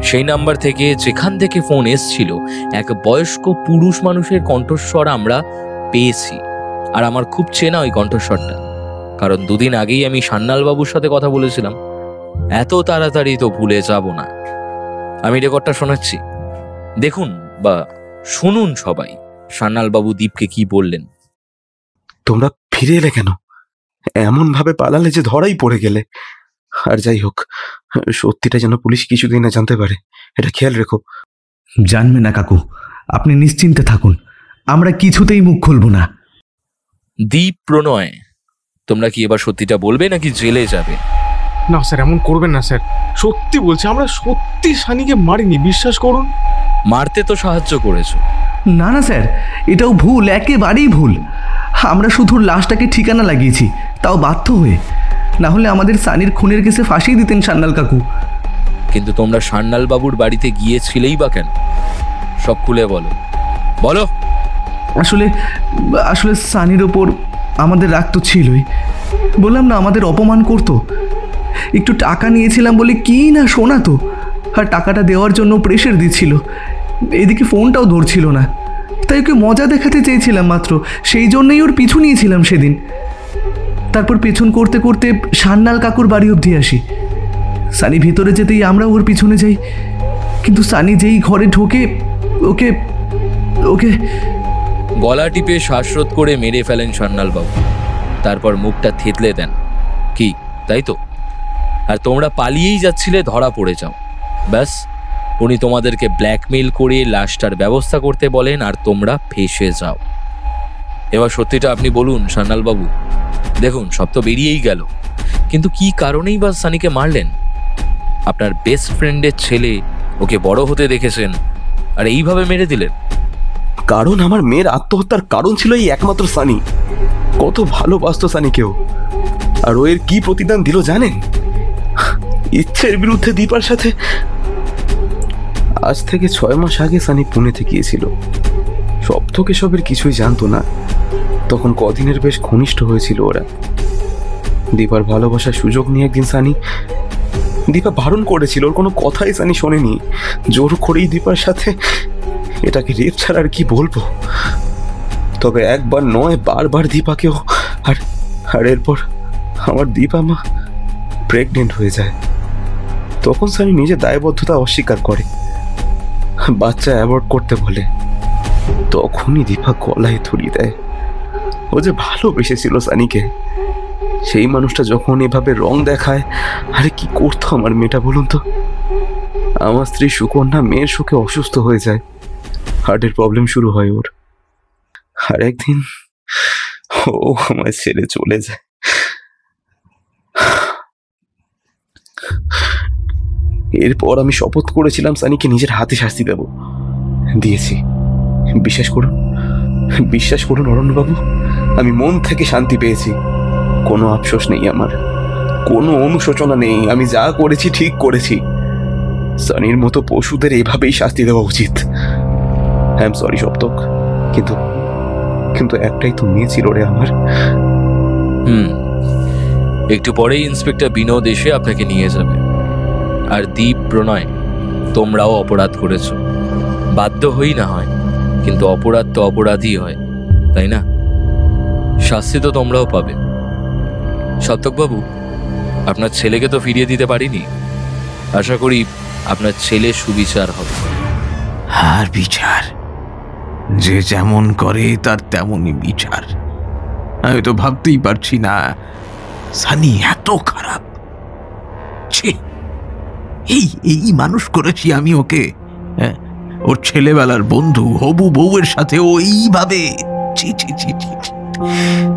সেই নাম্বার থেকে যেখান থেকে ফোন এসছিল, এক বয়স্ক পুরুষ মানুষের কণ্ঠস্বর আমরা পেয়েছি। আর আমার খুব চেনা ওই কণ্ঠস্বরটা, কারণ 2 দিন আগেই আমি সান্যালবাবুর সাথে কথা বলেছিলাম। এত তাড়াতাড়ি তো ভুলে যাব না। আমি রেকর্ডটা শোনাচ্ছি, দেখুন বা শুনুন সবাই সান্যালবাবু দীপকে কি বললেন। তোমরা ফিরে এলে কেন? এমন ভাবে পালালে যে ধরাই পড়ে গেলে। আর যাই হোক, সত্যিটা যেন পুলিশ কিছুদিন না জানতে পারে, এটা খেয়াল রেখো। জানবে না কাকু, আপনি নিশ্চিন্তে থাকুন, আমরা কিছুতেই মুখ খুলব না। দীপ, প্রণয়, তোমরা কি এবার সত্যিটা বলবে নাকি জেলে যাবে? না স্যার, এমন করবেন না স্যার, সত্যি বলছি, আমরা সত্যি সানিকে মারিনি, বিশ্বাস করুন। মারতে তো সাহায্য করেছো। না না স্যার, এটাও ভুল, একেবারেই ভুল। আমরা শুধু লাশটাকে ঠিকানা লাগিয়েছি, তাও বাধ্য হয়ে। না হলে আমাদের সানির খুনের কেসে ফাঁসি দিতেন সান্যাল কাকু। কিন্তু তোমরা সান্যালবাবুর বাড়িতে গিয়েছিলেই বা কেন? সব খুলে বলো, বলো। আসলে সানির ওপর আমাদের রাগ তো ছিলই। বললাম না, আমাদের অপমান করতো। একটু টাকা নিয়েছিলাম বলে কি না শোনাতো, আর টাকাটা দেওয়ার জন্য প্রেশার দিচ্ছিল। এদিকে ফোনটাও ধরছিল না, তাই ওকে মজা দেখাতে চেয়েছিলাম মাত্র, সেই জন্যই ওর পিছু নিয়েছিলাম সেদিন। তারপর পেছন করতে করতে সান্যাল কাকুর বাড়ি অবধি আসি। সানি ভিতরে যেতেই আমরা ওর পিছনে যাই, কিন্তু সানি যেই ঘরে ঢোকে ওকে ওকে গলা টিপে শ্বাসরোধ করে মেরে ফেলেন সান্যালবাবু। তারপর মুখটা থেতলে দেন। কি তাই তো? আর তোমরা পালিয়েই যাচ্ছিলে, ধরা পড়ে যাও। ব্যাস, উনি তোমাদেরকে ব্ল্যাকমেইল করে লাশটার ব্যবস্থা করতে বলেন আর তোমরা ফেঁসে যাও। এবার সত্যিটা আপনি বলুন সান্যালবাবু। দেখুন, সব তো বেরিয়েই গেল, কিন্তু কি কারণেই বা সানিকে মারলেন? আপনার বেস্ট ফ্রেন্ডের ছেলে, ওকে বড় হতে দেখেছেন, আর এইভাবে মেরে দিলেন? কারণ আমার মেয়ের আত্মহত্যার কারণ ছিল এই একমাত্র সানি। কত ভালোবাসতো সানিকেও, আর ও এর কি প্রতিদান দিল জানেন? ইচ্ছের বিরুদ্ধে দীপার সাথে। আজ থেকে 6 মাস আগে সানি পুনেতে গিয়েছিল। সব থেকে সবের কিছুই জানতো না। তখন কদিনের বেশ ঘনিষ্ঠ হয়েছিল ওরা। দীপার ভালোবাসার সুযোগ নিয়ে একদিন দীপা বারণ করেছিল, ওর কোনো কথাই সানি শোনেনি। জোর করেই দীপার সাথে, এটাকে রেপ ছাড়া আর কি বলবো। তবে একবার নয়, বারবার দীপাকেও। আর এরপর আমার দীপা মা প্রেগনেন্ট হয়ে যায়। তখন সানি নিজের দায়বদ্ধতা অস্বীকার করে, বাচ্চা অ্যাবর্ট করতে বলে। তখনই দীপা গলায় ধরিয়ে দেয়। ও যে ভালোবেসেছিল সানিকে, সেই মানুষটা যখন এভাবে রং দেখায়, আরে কি করতো আমার মেয়েটা বলুন তো? আমার স্ত্রী সুকন্যা মেয়ের সুখে অসুস্থ হয়ে যায়, হার্টের প্রবলেম শুরু হয় ওর। আর একদিন ও আমার ছেড়ে চলে যায়। এরপর আমি শপথ করেছিলাম সানিকে নিজের হাতে শাস্তি দেব। দিয়েছি। বিশ্বাস করুন অরণ্যবাবু, আমি মন থেকে শান্তি পেয়েছি। কোনো আফসোস নেই আমার, কোনো অনুশোচনা নেই। আমি যা করেছি ঠিক করেছি। সানির মতো পশুদের এভাবেই শাস্তি দেওয়া উচিত। আই এম সরি সপ্তক, কিন্তু একটাই তো মেয়ে ছিল রে আমার। একটু পরেই ইন্সপেক্টর বিনোদ এসে আপনাকে নিয়ে যাবে। আর দীপ, প্রণয়, তোমরাও অপরাধ করেছো। বাধ্য হই না হয়, কিন্তু অপরাধ তো অপরাধই হয়, তাই না? শাস্তি তো তোমরাও পাবে। সপ্তকবাবু, আপনার ছেলেকে তো ফিরিয়ে দিতে পারিনি। আশা করি আপনার ছেলে সুবিচার হবে। আর বিচার, যে যেমন করে তার তেমনই বিচার। আমি তো ভাবতেই পারছি না সানি এত খারাপ। ছি, এই মানুষ করেছি আমি ওকে। ওর ছেলেবেলার বন্ধু, হবু বউয়ের সাথে ও এইভাবে। ছি ছি ছি ছি,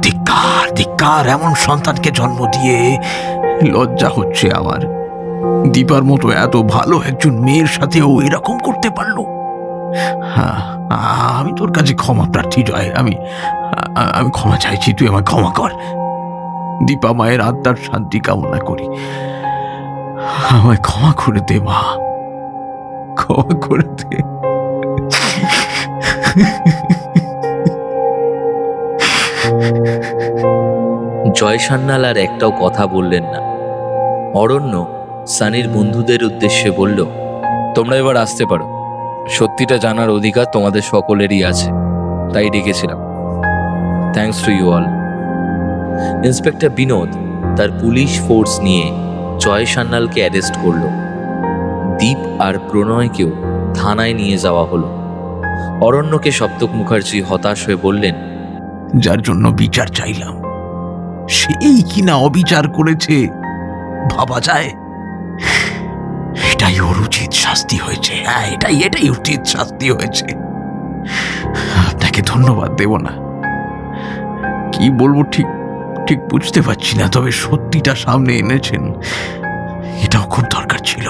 ধিক্কার ধিক্কার! এমন সন্তানকে জন্ম দিয়ে লজ্জা হচ্ছে আমার। দীপার মতো এত ভালো একজন মেয়ের সাথে ও এরকম করতে পারলো। আমি তোর কাছে ক্ষমা প্রার্থী জয়। আমি ক্ষমা চাইছি, তুই আমায় ক্ষমা কর। দীপা মায়ের আত্মার শান্তি কামনা করি। আমায় ক্ষমা করে দে মা, ক্ষমা করে দে। জয় সান্যাল আর একটাও কথা বললেন না। অরণ্য সানির বন্ধুদের উদ্দেশ্যে বলল, তোমরা এবার আসতে পারো। সত্যিটা জানার অধিকার তোমাদের সকলেরই আছে, তাই ডেকেছিলাম। Thanks to you all. Inspector Binod তার পুলিশ ফোর্স নিয়ে জয় সান্যালকে অ্যারেস্ট করল। দীপ আর প্রণয়কেও থানায় নিয়ে যাওয়া হলো। অরণ্যকে সপ্তক মুখার্জি হতাশ হয়ে বললেন, যার জন্য বিচার চাইলাম সেই কিনা অবিচার করেছে, ভাবা যায়? এটাই ওর উচিত শাস্তি হয়েছে। হ্যাঁ, এটাই উচিত শাস্তি হয়েছে। আপনাকে ধন্যবাদ দেব না, কি বলবো ঠিক বুঝতে পারছি না। তবে সত্যিটা সামনে এনেছেন, এটাও খুব দরকার ছিল।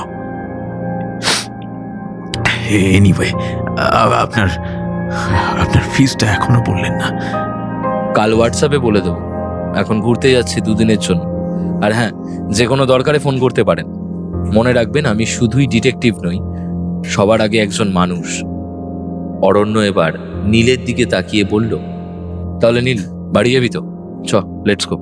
এনিওয়ে, আপনার ফিসটা এখনো বললেন না। কাল হোয়াটসঅ্যাপে বলে দেবো। এখন ঘুরতে যাচ্ছি 2 দিনের জন্য। আর হ্যাঁ, যে কোনো দরকারে ফোন করতে পারেন। মনে রাখবেন, আমি শুধুই ডিটেকটিভ নই, সবার আগে একজন মানুষ। অরণ্য এবার নীলের দিকে তাকিয়ে বলল, তাহলে নীল, বাড়ি যাবি তো? চ, লেটস গো।